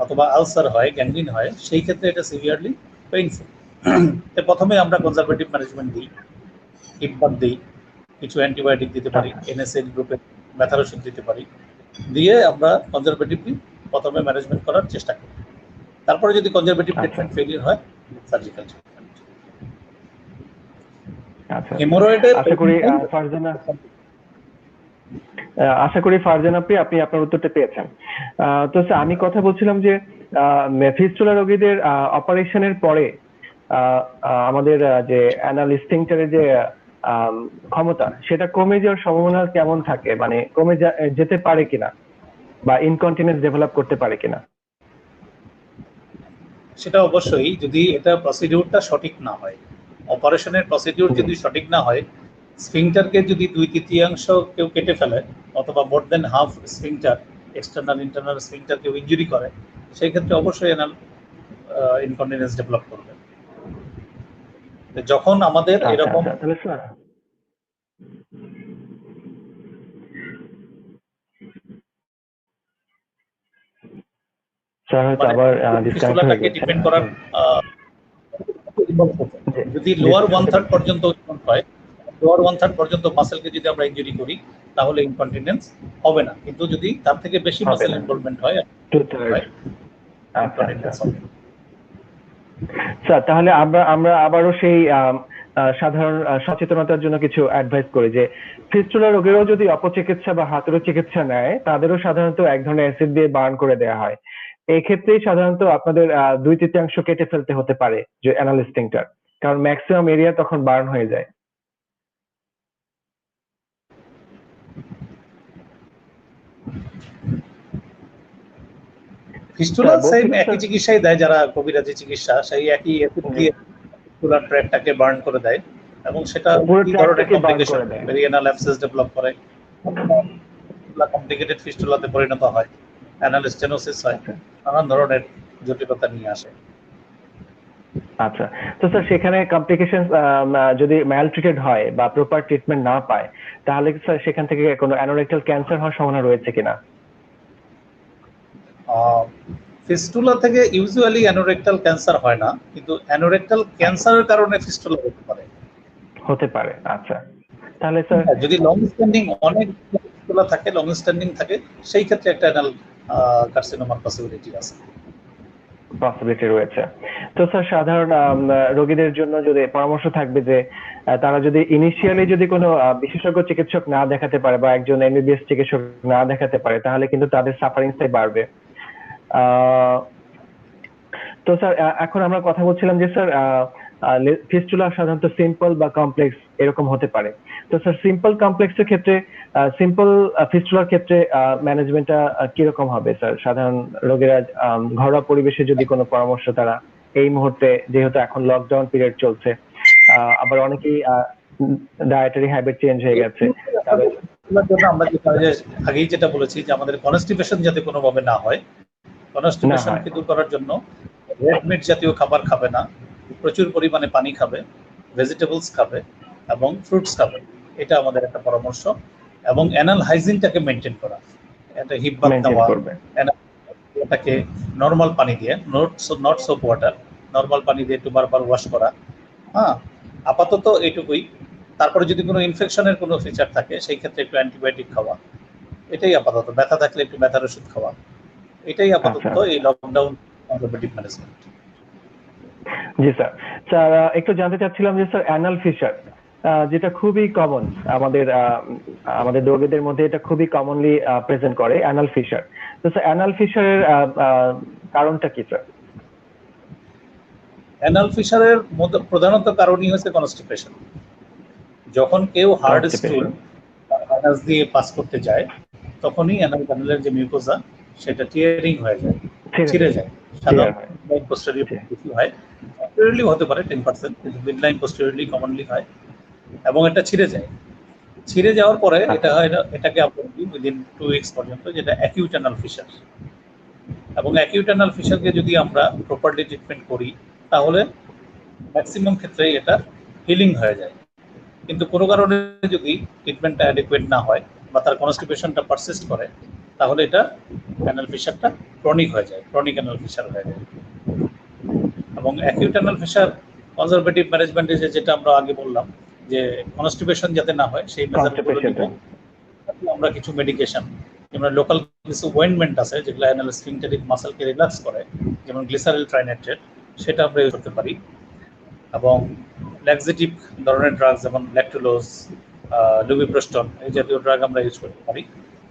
অথবা আলসার হয়, গ্যাংগ্রিন হয়, সেই ক্ষেত্রে এটা সিভিয়ারলি পেইনফুল। প্রথমে আমরা কনজারভেটিভ ম্যানেজমেন্ট দিই, হিপবাদ দিই, কিছু অ্যান্টিবায়োটিক দিতে পারি, এনএসএল গ্রুপের ব্যথার ওষুধ দিতে পারি, দিয়ে আমরা কনজারভেটিভলি প্রথমে ম্যানেজমেন্ট করার চেষ্টা করি। তারপরে যদি কনজারভেটিভ ট্রিটমেন্ট ফেলিয়ার হয়, সার্জিক্যাল ট্রিটমেন্ট। আচ্ছা, হেমোরয়েডের আশা করি ফারজান আপনি আপনার উত্তরটা পেয়েছেন। তো স্যার আমি কথা বলছিলাম যে ফিস্টুলা রোগীদের অপারেশনের পরে আমাদের যে অ্যানাল স্ফিংক্টারের যে ক্ষমতা সেটা কমে যাওয়ার সম্ভাবনা কেমন থাকে, মানে কমে যেতে পারে কিনা বা ইনকন্টিনেন্স ডেভেলপ করতে পারে কিনা? সেটা অবশ্যই, যদি এটা প্রসিডিউরটা সঠিক না হয়, অপারেশনের প্রসিডিউর যদি সঠিক না হয়, স্ফিংটারকে যদি 2/3 কেউ কেটে ফেলে অথবা more than half sphincter, external internal sphincter কেউ ইনজুরি করে, সেই ক্ষেত্রে অবশ্যই এনাল ইনকন্টিনেন্স ডেভেলপ করবে। যখন আমাদের এরকম ডিপেন্ড করার, যদি লোয়ার 1/3 পর্যন্ত হয়, লোয়ার 1/3 পর্যন্ত মাসেলকে যদি আমরা ইনজুরি করি, তাহলে ইনকন্টিনেন্স হবে না, কিন্তু যদি তার থেকে বেশি মাসেল ইনভলভমেন্ট হয়, স্যার তাহলে আমরা আবারও সেই সাধারণ সচেতনতার জন্য কিছু অ্যাডভাইস করি যে ফিস্টুলা রোগেরও যদি অপচিকিৎসা বা হাতুড়ে চিকিৎসা নেয়, তাদেরও সাধারণত এক ধরনের অ্যাসিড দিয়ে বার্ন করে দেওয়া হয়। এই ক্ষেত্রেই সাধারণত আপনাদের 2/3 কেটে ফেলতে হতে পারে যে অ্যানাল স্ফিংক্টার, কারণ ম্যাক্সিমাম এরিয়া তখন বার্ন হয়ে যায়। ফিস্টুলা সেম একই চিকিৎসাই দেয়, যারা কবিরাজি চিকিৎসা, সেই একই অ্যাসিড দিয়ে ফিস্টুলার ট্র্যাকটাকে বার্ন করে দেয়, এবং সেটা কি ধরনের কমপ্লিকেশন, পেরিয়ানাল অ্যাবসেস ডেভেলপ করে, ফিস্টুলা কমপ্লিকেটেড ফিস্টুলাতে পরিণত হয়, অ্যানাল স্টেনোসিস হয়, নানান ধরনের জটিলতা নিয়ে আসে। আচ্ছা, তো স্যার সেখানে কমপ্লিকেশন যদি ম্যাল ট্রিটেড হয় বা প্রপার ট্রিটমেন্ট না পায়, তাহলে কি স্যার সেখান থেকে কোনো অ্যানোরেক্টাল ক্যান্সার হওয়ার সম্ভাবনা রয়েছে কিনা? ফিস্টুলা থেকে ইউজুয়ালি অ্যানোরেক্টাল ক্যান্সার হয় না, কিন্তু অ্যানোরেক্টাল ক্যান্সারের কারণে ফিস্টুলা হতে পারে। হতে পারে, আচ্ছা। তাহলে স্যার যদি লং স্ট্যান্ডিং অনেক ফিস্টুলা থাকে, লং স্ট্যান্ডিং থাকে, সেই ক্ষেত্রে একটা অ্যানাল কার্সিনোমার পসিবিলিটি আছে। পসিবিলিটি রয়েছে। তো স্যার সাধারণ রোগীদের জন্য যদি পরামর্শ থাকবে যে তারা যদি ইনিশিয়ালি যদি কোনো বিশেষজ্ঞ চিকিৎসক না দেখাতে পারে বা একজন এমবিবিএস চিকিৎসক না দেখাতে পারে, তাহলে কিন্তু তাদের সাফারিংসটাই বাড়বে। তো স্যার এখন আমরা কথা বলছিলাম যে স্যার ফিস্টুলা সাধারণত সিম্পল বা কমপ্লেক্স এরকম হতে পারে। তো স্যার সিম্পল কমপ্লেক্সের ক্ষেত্রে, সিম্পল ফিস্টুলার ক্ষেত্রে ম্যানেজমেন্টটা কিরকম হবে স্যার? সাধারণ রোগীরা ঘরোয়া পরিবেশে যদি কোনো পরামর্শ তারা এই মুহূর্তে, যেহেতু এখন লকডাউন পিরিয়ড চলছে, আবার অনেকেই ডায়েটারি হ্যাবিট চেঞ্জ হয়ে গেছে, তাদের জন্য আমরা আগেই যেটা বলেছি যে আমাদের কনস্টিপেশন যাতে কোনোভাবে না হয়, কনস্টিপেশনকে দূর করার জন্য রেড মিট জাতীয় খাবার খাবে না, প্রচুর পরিমাণে পানি খাবে, ভেজিটেবলস খাবে এবং ফ্রুটস খাবে, এটা আমাদের একটা পরামর্শ। এবং অ্যানাল হাইজিনটাকে মেনটেন করা, একটা হিপ বাথ নেওয়া, এটাকে নর্মাল পানি দিয়ে, নট সোপ ওয়াটার, নর্মাল পানি দিয়ে একটু বারবার ওয়াশ করা। হ্যাঁ, আপাতত এইটুকুই। তারপরে যদি কোনো ইনফেকশনের কোনো ফিচার থাকে সেই ক্ষেত্রে একটু অ্যান্টিবায়োটিক খাওয়া, এটাই আপাতত। ব্যথা থাকলে একটু ব্যথার ওষুধ খাওয়া, এটাই আপাতত এই লকডাউন কনজারভেটিভ ম্যানেজমেন্ট। জি স্যার। স্যার একটু জানতে চাচ্ছিলাম যে স্যার অ্যানাল ফিশার, যেটা খুবই কমন আমাদের রোগীদের মধ্যে, এটা খুবই কমনলি প্রেজেন্ট করে অ্যানাল ফিশার। তো স্যার অ্যানাল ফিশারের কারণটা কি স্যার? অ্যানাল ফিশারের মধ্যে প্রধানত কারণই হচ্ছে কনস্টিপেশন। যখন কেউ হার্ড স্টুল অ্যানাস দিয়ে পাস করতে যায়, তখনই অ্যানাল ক্যানেলের যে মিউকোসা সেটা টিয়ারিং হয়ে যায়, ছিঁড়ে যায়। সাধারণত মিডলাইন পোস্টেরিয়র বেশি হয়, পোস্টেরিয়রলি হতে পারে 10%, কিন্তু মিডলাইন পোস্টেরিয়রলি কমনলি হয় এবং এটা ছিঁড়ে যায়। ছিঁড়ে যাওয়ার পরে এটাকে আমরা বলি উইদিন 2 উইকস পর্যন্ত, যেটা অ্যাকিউট অ্যানাল ফিশার। এবং অ্যাকিউট অ্যানাল ফিশারকে যদি আমরা প্রপারলি ট্রিটমেন্ট করি, তাহলে ম্যাক্সিমাম ক্ষেত্রেই এটা হিলিং হয়ে যায়। কিন্তু কোনো কারণে যদি ট্রিটমেন্টটা অ্যাডিকুয়েট না হয় বা তার কনস্টিপেশনটা পারসিস্ট করে, তাহলে এটা অ্যানাল ফিশারটা ক্রনিক হয়ে যায়, ক্রনিক অ্যানাল ফিশার হয়ে যায়। এবং অ্যাকিউট অ্যানাল ফিশার কনজারভেটিভ ম্যানেজমেন্টে যেটা আমরা আগে বললাম যে কনস্টিপেশন যাতে না হয় সেই মেজারগুলো নিব। আমরা কিছু মেডিকেশন, যেমন লোকাল কিছু ওয়েন্টমেন্ট আছে যেগুলো অ্যানাল স্ফিংক্টারিক মাসলকে রিল্যাক্স করে, যেমন গ্লিসারিল ট্রাইনাইট্রেট, সেটা আমরা ইউজ করতে পারি। এবং ল্যাক্সেটিভ ধরনের ড্রাগ যেমন ল্যাকটুলোজ, লুবিপ্রোস্টন, এই জাতীয় ড্রাগ আমরা ইউজ করতে পারি।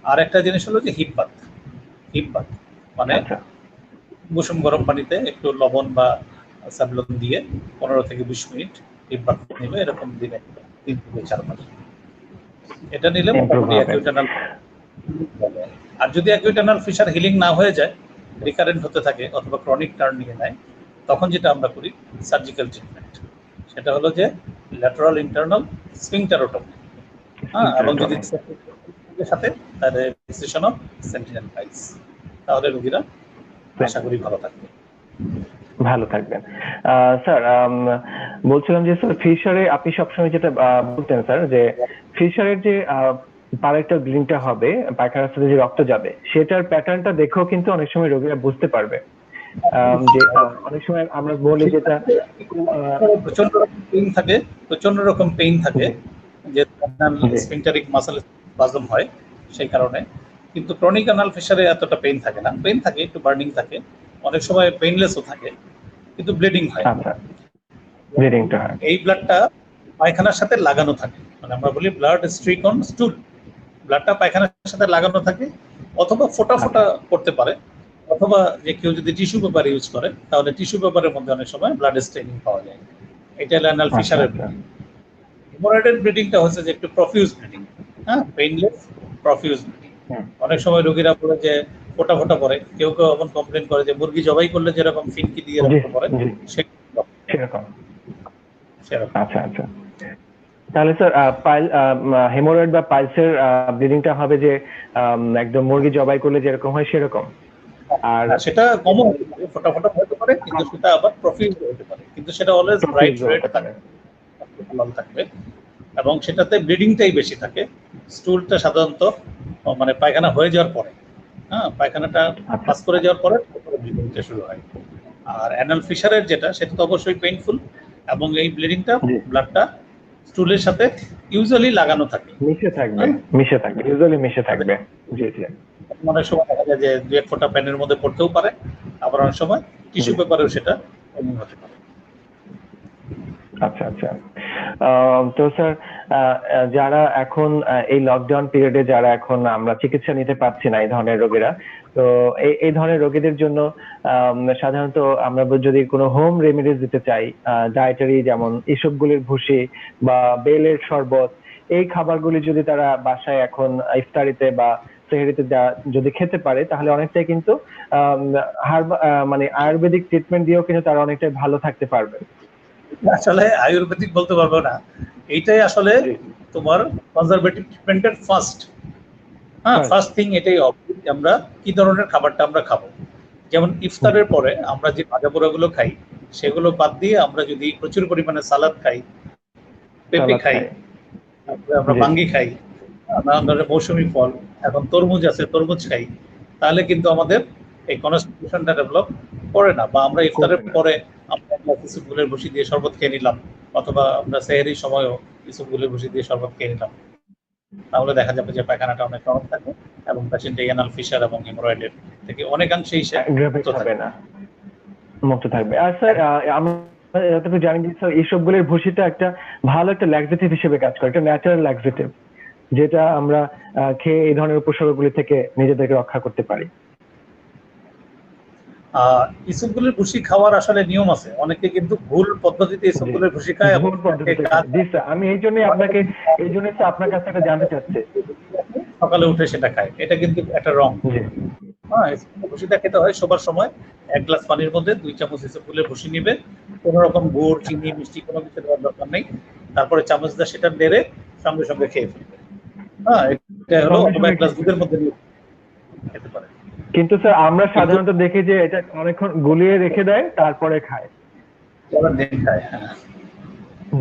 আর একটা জিনিস হলো যে হিপ বাথ মানে কুসুম গরম পানিতে একটু লবণ বা স্যাভলন দিয়ে 15 থেকে 20 মিনিট হিপ বাথ নেবে, এরকম দিনে 3 থেকে 4 বার। এটা নিলে মোটামুটি অ্যাকিউট অ্যানাল। আর যদি অ্যাকিউট অ্যানাল ফিশার হিলিং না হয়ে যায়, রিকারেন্ট হতে থাকে অথবা ক্রনিক টার্ন নিয়ে নেয়, তখন যেটা আমরা করি সার্জিক্যাল ট্রিটমেন্ট, সেটা হলো যে ল্যাটারাল ইন্টারনাল স্ফিংক্টারোটমি। হ্যাঁ, এবং যদি সাথে তাহলে ফিক্সেশন অফ সেন্টিনেল পাইলস, তাহলে রোগীরা আশা করি ভালো থাকবে। স্যার বলছিলাম যে স্যার ফিশারে আপনি সবসময় যেটা বলতেন স্যার, যে ফিশারের যে পারেক্টাল ব্লিডিংটা হবে, পায়খানার সাথে যে রক্ত যাবে, সেটার প্যাটার্নটা দেখেও কিন্তু অনেক সময় রোগীরা বুঝতে পারবে। যে অনেক সময় আমরা বলি যেটা প্রচন্ড রকম পেইন থাকে যে স্ফিংক্টারিক মাসল স্পাজম হয় সেই কারণে। কিন্তু ক্রনিক অ্যানাল ফিশারে এতটা পেইন থাকে না, পেইন থাকে, একটু বার্নিং থাকে, অনেক সময় পেইনলেসও থাকে, কিন্তু ব্লিডিং হয়। এই ব্লাডটা পায়খানার সাথে লাগানো থাকে, মানে আমরা বলি ব্লাড স্ট্রিক অন স্টুল। ব্লাডটা পায়খানার সাথে লাগানো থাকে, অথবা ফোটা ফোটা করতে পারে, অথবা যে কেউ যদি টিস্যু পেপার ইউজ করে তাহলে টিস্যু পেপারের মধ্যে অনেক সময় ব্লাড স্টেইনিং পাওয়া যায়। এটা হলো অ্যানাল ফিশারের ব্লিডিং। হেমোরয়েডের ব্লিডিংটা হচ্ছে যে একটু প্রফিউজ ব্লিডিং, হ্যাঁ, পেইনলেস প্রফিউজ ব্লিডিং। অনেক সময় রোগীরা বলে যে ফোটা ফোটা পড়ে, কেউ কেউ এমন কমপ্লেন করে যে মুরগি জবাই করলে যেরকম ফিনকি দিয়ে রক্ত পড়ে, সেরকম। আচ্ছা। তাহলে স্যার পাইল হেমোরয়েড বা পাইলসের ব্লিডিংটা হবে যে একদম মুরগি জবাই করলে যেরকম হয় সেরকম। আর সেটা কমন হতে পারে, ফোটা ফোটা হতে পারে, কিন্তু সেটা আবার প্রফিউজ হতে পারে, কিন্তু সেটা অলওয়েজ ব্রাইট রেড হতে পারে। লাল থাকবে এবং সেটাতে ব্লিডিংটাই বেশি থাকে। স্টুলটা সাধারণত মানে পায়খানা হয়ে যাওয়ার পরে, হ্যাঁ, পায়খানাটা আচ্ছা পাস করে যাওয়ার পরে ব্লিডিংটা শুরু হয়। আর অ্যানাল ফিশারের যেটা, সেটা তো অবশ্যই পেইনফুল, এবং এই ব্লিডিংটা, জি। ব্লাডটা স্টুলের সাথে ইউজুয়ালি লাগানো থাকে। মিশে থাকবে, হ্যাঁ? মিশে থাকবে, ইউজুয়ালি মিশে থাকবে। জি জি অনেক সময় দেখা যায় যে 2-1 ফোঁটা প্যানের মধ্যে পড়তেও পারে, আবার অনেক সময় টিস্যু পেপারেও সেটা এমন হতে পারে। আচ্ছা আচ্ছা। তো স্যার যারা এখন এই লকডাউন পিরিয়ডে যারা এখন আমরা চিকিৎসা নিতে পারছি না এই ধরনের রোগীরা, তো এই ধরনের রোগীদের জন্য সাধারণত আমরা যদি কোনো হোম রেমেডিজ দিতে চাই, ডায়েটারি যেমন ইসবগুলির ভুসি বা বেলের শরবত, এই খাবারগুলি যদি তারা বাসায় এখন ইফতারিতে বা সেহরিতে যদি খেতে পারে তাহলে অনেকটাই কিন্তু মানে আয়ুর্বেদিক ট্রিটমেন্ট দিয়েও কিন্তু তারা অনেকটাই ভালো থাকতে পারবে। আসলে আয়ুর্বেদিক বলতে পারবো না, এইটাই আসলে তোমার কনজারভেটিভ ট্রিটমেন্টের ফার্স্ট ফার্স্ট থিং এটাই হবে, আমরা কি ধরনের খাবারটা আমরা খাবো। যেমন ইফতারের পরে আমরা যে ভাজা পোড়াগুলো খাই, সেগুলো বাদ দিয়ে আমরা যদি প্রচুর পরিমাণে সালাদ খাই, পেঁপে খাই, তারপরে আমরা বাঙ্গি খাই, নানান ধরনের মৌসুমী ফল, এখন তরমুজ আছে, তরমুজ খাই, তাহলে কিন্তু আমাদের এই কনস্টিপেশনটা ডেভেলপ করে না। বা আমরা ইফতারের পরে আমরা ইসবগুলের ভুসি দিয়ে শরবত খেয়ে নিলাম, অথবা আমরা সেহরির সময়ও ইসবগুলের ভুসি দিয়ে শরবত খেয়ে নিলাম, তাহলে দেখা যাবে যে পায়খানাটা অনেক নরম থাকে এবং পেশেন্ট অ্যানাল ফিশার এবং হেমোরয়েডের থেকে অনেকাংশেই সে মুক্ত থাকবে। মুক্ত থাকবে। আর স্যার আমরা যতটুকু জানি যে স্যার এইসবগুলোর ভুসিটা একটা ভালো একটা ল্যাক্সেটিভ হিসেবে কাজ করে, একটা ন্যাচারাল ল্যাক্সেটিভ, যেটা আমরা খেয়ে এই ধরনের উপসর্গগুলি থেকে নিজেদেরকে রক্ষা করতে পারি। ইসবগুলের ভুসি খাওয়ার আসলে নিয়ম আছে, অনেকে কিন্তু ভুল পদ্ধতিতে ইসবগুলের ভুসি খায় এবং আমি এই জন্য আপনার কাছ থেকে জানতে চাচ্ছি, সকালে উঠে সেটা খায়, এটা কিন্তু একটা রং। হ্যাঁ, ভুসিটা খেতে হয় সবার সময় 1 গ্লাস পানির মধ্যে 2 চামচ ইসবগুলের ভুসি নিবে, কোনো রকম গুড়, চিনি, মিষ্টি কোনো কিছু দেওয়ার দরকার নেই, তারপরে চামচ দিয়ে সেটা নেড়ে সঙ্গে সঙ্গে খেয়ে ফেলবে। হ্যাঁ, এটা হলো 1 গ্লাস দুধের মধ্যে খেতে পারে। কিন্তু স্যার আমরা সাধারণত দেখি যে এটা অনেকক্ষণ গুলিয়ে রেখে দেয় তারপরে খায়।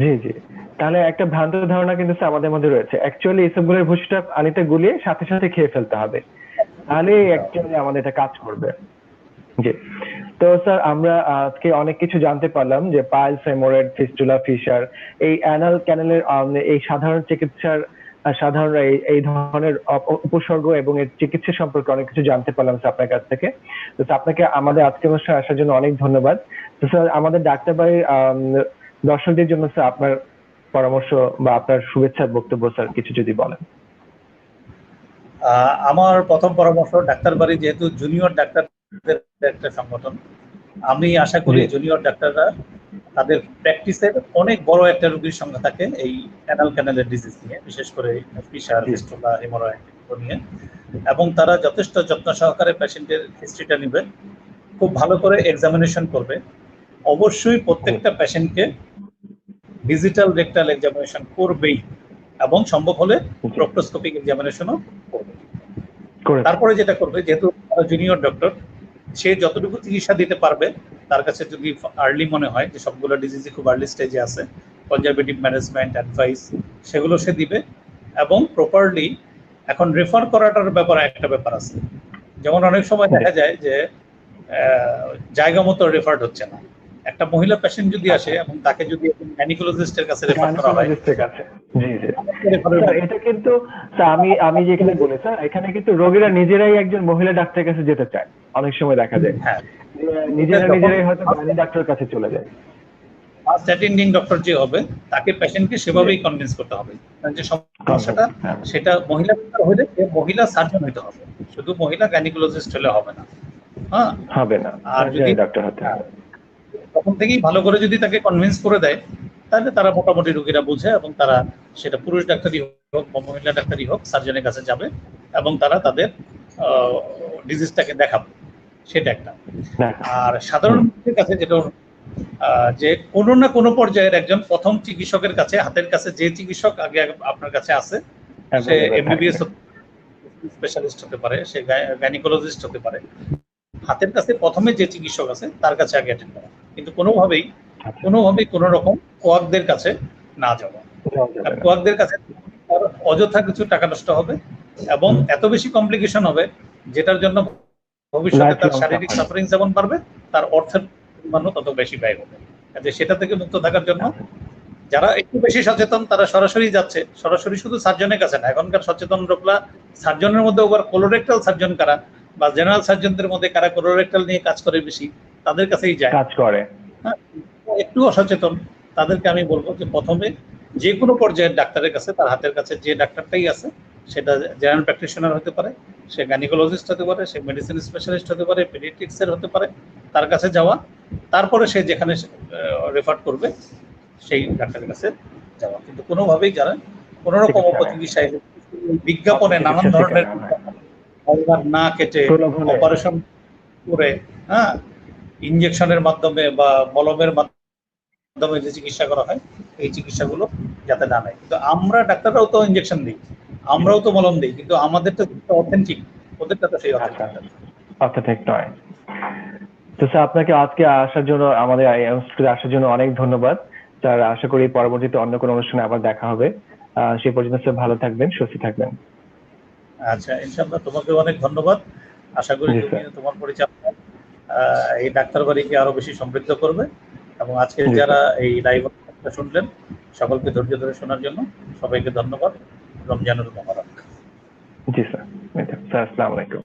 জি জি। তাহলে একটা ভ্রান্ত ধারণা কিন্তু আমাদের মধ্যে রয়েছে, অ্যাকচুয়ালি এসবগুলোর ভুসিটা পানিতে গুলিয়ে সাথে সাথে খেয়ে ফেলতে হবে, তাহলে অ্যাকচুয়ালি আমাদের এটা কাজ করবে। জি। তো স্যার আমরা আজকে অনেক কিছু জানতে পারলাম যে পাইলস, হেমোরয়েড, ফিস্টুলা, ফিশার, এই অ্যানাল ক্যানেলের এই সাধারণ চিকিৎসার সাধারণ এই ধরনের উপসর্গ এবং এর চিকিৎসা সম্পর্কে অনেক কিছু জানতে পারলাম স্যার আপনার কাছ থেকে। তো আপনাকে আমাদের আজকের অনুষ্ঠানে আসার জন্য অনেক ধন্যবাদ। তো স্যার আমাদের ডাক্তারবাড়ির দর্শকদের জন্য স্যার আপনার পরামর্শ বা আপনার শুভেচ্ছার বক্তব্য স্যার কিছু যদি বলেন। আমার প্রথম পরামর্শ, ডাক্তারবাড়ি যেহেতু জুনিয়র ডাক্তারদের একটা সংগঠন, আমি আশা করি জুনিয়র ডাক্তাররা তাদের প্র্যাকটিসের অনেক বড় একটা রোগীর সংখ্যা থাকে এই অ্যানাল ক্যানেলের ডিজিজ নিয়ে, বিশেষ করে ফিশার, ফিস্টুলা, হেমোরয়েড নিয়ে, এবং তারা যথেষ্ট যত্ন সহকারে পেশেন্টের হিস্ট্রিটা নেবে, খুব ভালো করে এক্সামিনেশন করবে। অবশ্যই প্রত্যেকটা পেশেন্টকে ডিজিটাল রেকটাল এক্সামিনেশন করবেই, এবং সম্ভব হলে প্রক্টোস্কোপিক এক্সামিনেশনও করবে। তারপরে যেটা করবে, যেহেতু জুনিয়র ডক্টর, সে যতটুকু চিকিৎসা দিতে পারবে, তার কাছে যদি আর্লি মনে হয় যে সবগুলো ডিজিজই খুব আর্লি স্টেজে আছে, কনজারভেটিভ ম্যানেজমেন্ট, অ্যাডভাইস, সেগুলো সে দিবে। এবং প্রপারলি এখন রেফার করাটার ব্যাপারে একটা ব্যাপার আছে, যেমন অনেক সময় দেখা যায় যে জায়গা মতো রেফার্ড হচ্ছে না। একটা মহিলা পেশেন্ট যদি আসে এবং তাকে যদি গাইনোকোলজিস্টের কাছে রেফার করা হয়, জি জি, এটা কিন্তু আমি যেখানে বলি স্যার, এখানে কিন্তু রোগীরা নিজেরাই একজন মহিলা ডাক্তারের কাছে যেতে চায়, অনেক সময় দেখা যায় নিজেরাই হয়তো গাইনি ডাক্তারের কাছে চলে যায়। ফার্স্ট অ্যাটেন্ডিং ডক্টর যে হবে, তাকে পেশেন্টকে সেভাবেই কনভিন্স করতে হবে যে সমস্যাটা সেটা মহিলা হলে মহিলা সার্জন হতে হবে, শুধু মহিলা গাইনোকোলজিস্ট হলে হবে না। হ্যাঁ, হবে না, আর যদি ডাক্তার হতে হবে, তখন থেকেই ভালো করে যদি তাকে কনভিন্স করে দেয়, তাহলে তারা মোটামুটি রোগীরা বুঝে এবং তারা সেটা পুরুষ ডাক্তারই হোক বা মহিলা ডাক্তারই হোক সার্জনের কাছে যাবে এবং তারা তাদের ডিজিজটাকে দেখাবে, সেটা একটা। আর সাধারণ মানুষের কাছে যেটা যে কোনো না কোনো পর্যায়ের একজন প্রথম চিকিৎসকের কাছে, হাতের কাছে যে চিকিৎসক আগে আপনার কাছে আছে, সে এমবিবিএস স্পেশালিস্ট হতে পারে, সে গাইনিকোলজিস্ট হতে পারে, হাতের কাছে প্রথমে যে চিকিৎসক আছে তার কাছে আগে অ্যাটেন্ড করা, কিন্তু কোনোভাবেই কোনো রকম কোয়াকদের কাছে না যাওয়া। কোয়াকদের কাছে তার অযথা কিছু টাকা নষ্ট হবে এবং এত বেশি কমপ্লিকেশন হবে যেটার জন্য ভবিষ্যতে তার শারীরিক সাফারিং যেমন বাড়বে, তার অর্থের পরিমাণও তত বেশি ব্যয় হবে। কাজে সেটা থেকে মুক্ত থাকার জন্য যারা একটু বেশি সচেতন তারা সরাসরি যাচ্ছে, সরাসরি শুধু সার্জনের কাছে না, এখনকার সচেতন লোকরা সার্জনের মধ্যে আবার কোলোরেক্টাল সার্জন কারা বা জেনারেল সার্জনদের মধ্যে কারা কোলোরেক্টাল নিয়ে কাজ করে বেশি, তাদের কাছেই যায় কাজ করে। হ্যাঁ, একটু অসচেতন তাদেরকে আমি বলবো যে প্রথমে যে কোনো পর্যায়ের ডাক্তারের কাছে, তার হাতের কাছে যে ডাক্তারটাই আছে, সেটা জেনারেল প্র্যাকটিশনার হতে পারে, সে গাইনিকোলজিস্ট হতে পারে, সে মেডিসিন স্পেশালিস্ট হতে পারে, পেডিয়াট্রিক্সের হতে পারে, তার কাছে যাওয়া, তারপরে সে যেখানে রেফার করবে সেই ডাক্তারের কাছে যাওয়া। কিন্তু কোনোভাবেই যারা কোনো রকম অপচিকিৎসায় বিজ্ঞাপনে নানান ধরনের না কেটে অপারেশন করে, হ্যাঁ, ইনজেকশনের মাধ্যমে বা মলমের মাধ্যমে যে চিকিৎসা করা হয়, এই চিকিৎসাগুলো যাতে না নেয়। কিন্তু আমরা ডাক্তাররাও তো ইনজেকশন দিই, আমরাও তো মলম দিই, কিন্তু আমাদেরটা অথেন্টিক, ওদেরটা তো সেই অথেন্টিক নয়। তো স্যার আপনাকে আজকে আসার জন্য, আমাদের আসার জন্য অনেক ধন্যবাদ স্যার। আশা করি পরবর্তীতে অন্য কোনো অনুষ্ঠানে আবার দেখা হবে। সেই পর্যন্ত স্যার ভালো থাকবেন, সুস্থ থাকবেন। আচ্ছা, ইনশাআল্লাহ তোমাকে অনেক ধন্যবাদ। আশা করি তুমি তোমার পরিচালনা এই ডাক্তার বাড়িকে আরো বেশি সমৃদ্ধ করবে। এবং আজকে যারা এই লাইভ শুনলেন সকলকে ধৈর্য ধরে শোনার জন্য সবাইকে ধন্যবাদ। রমজানুল মোবারক। জি স্যার। স্যার আসসালামু আলাইকুম।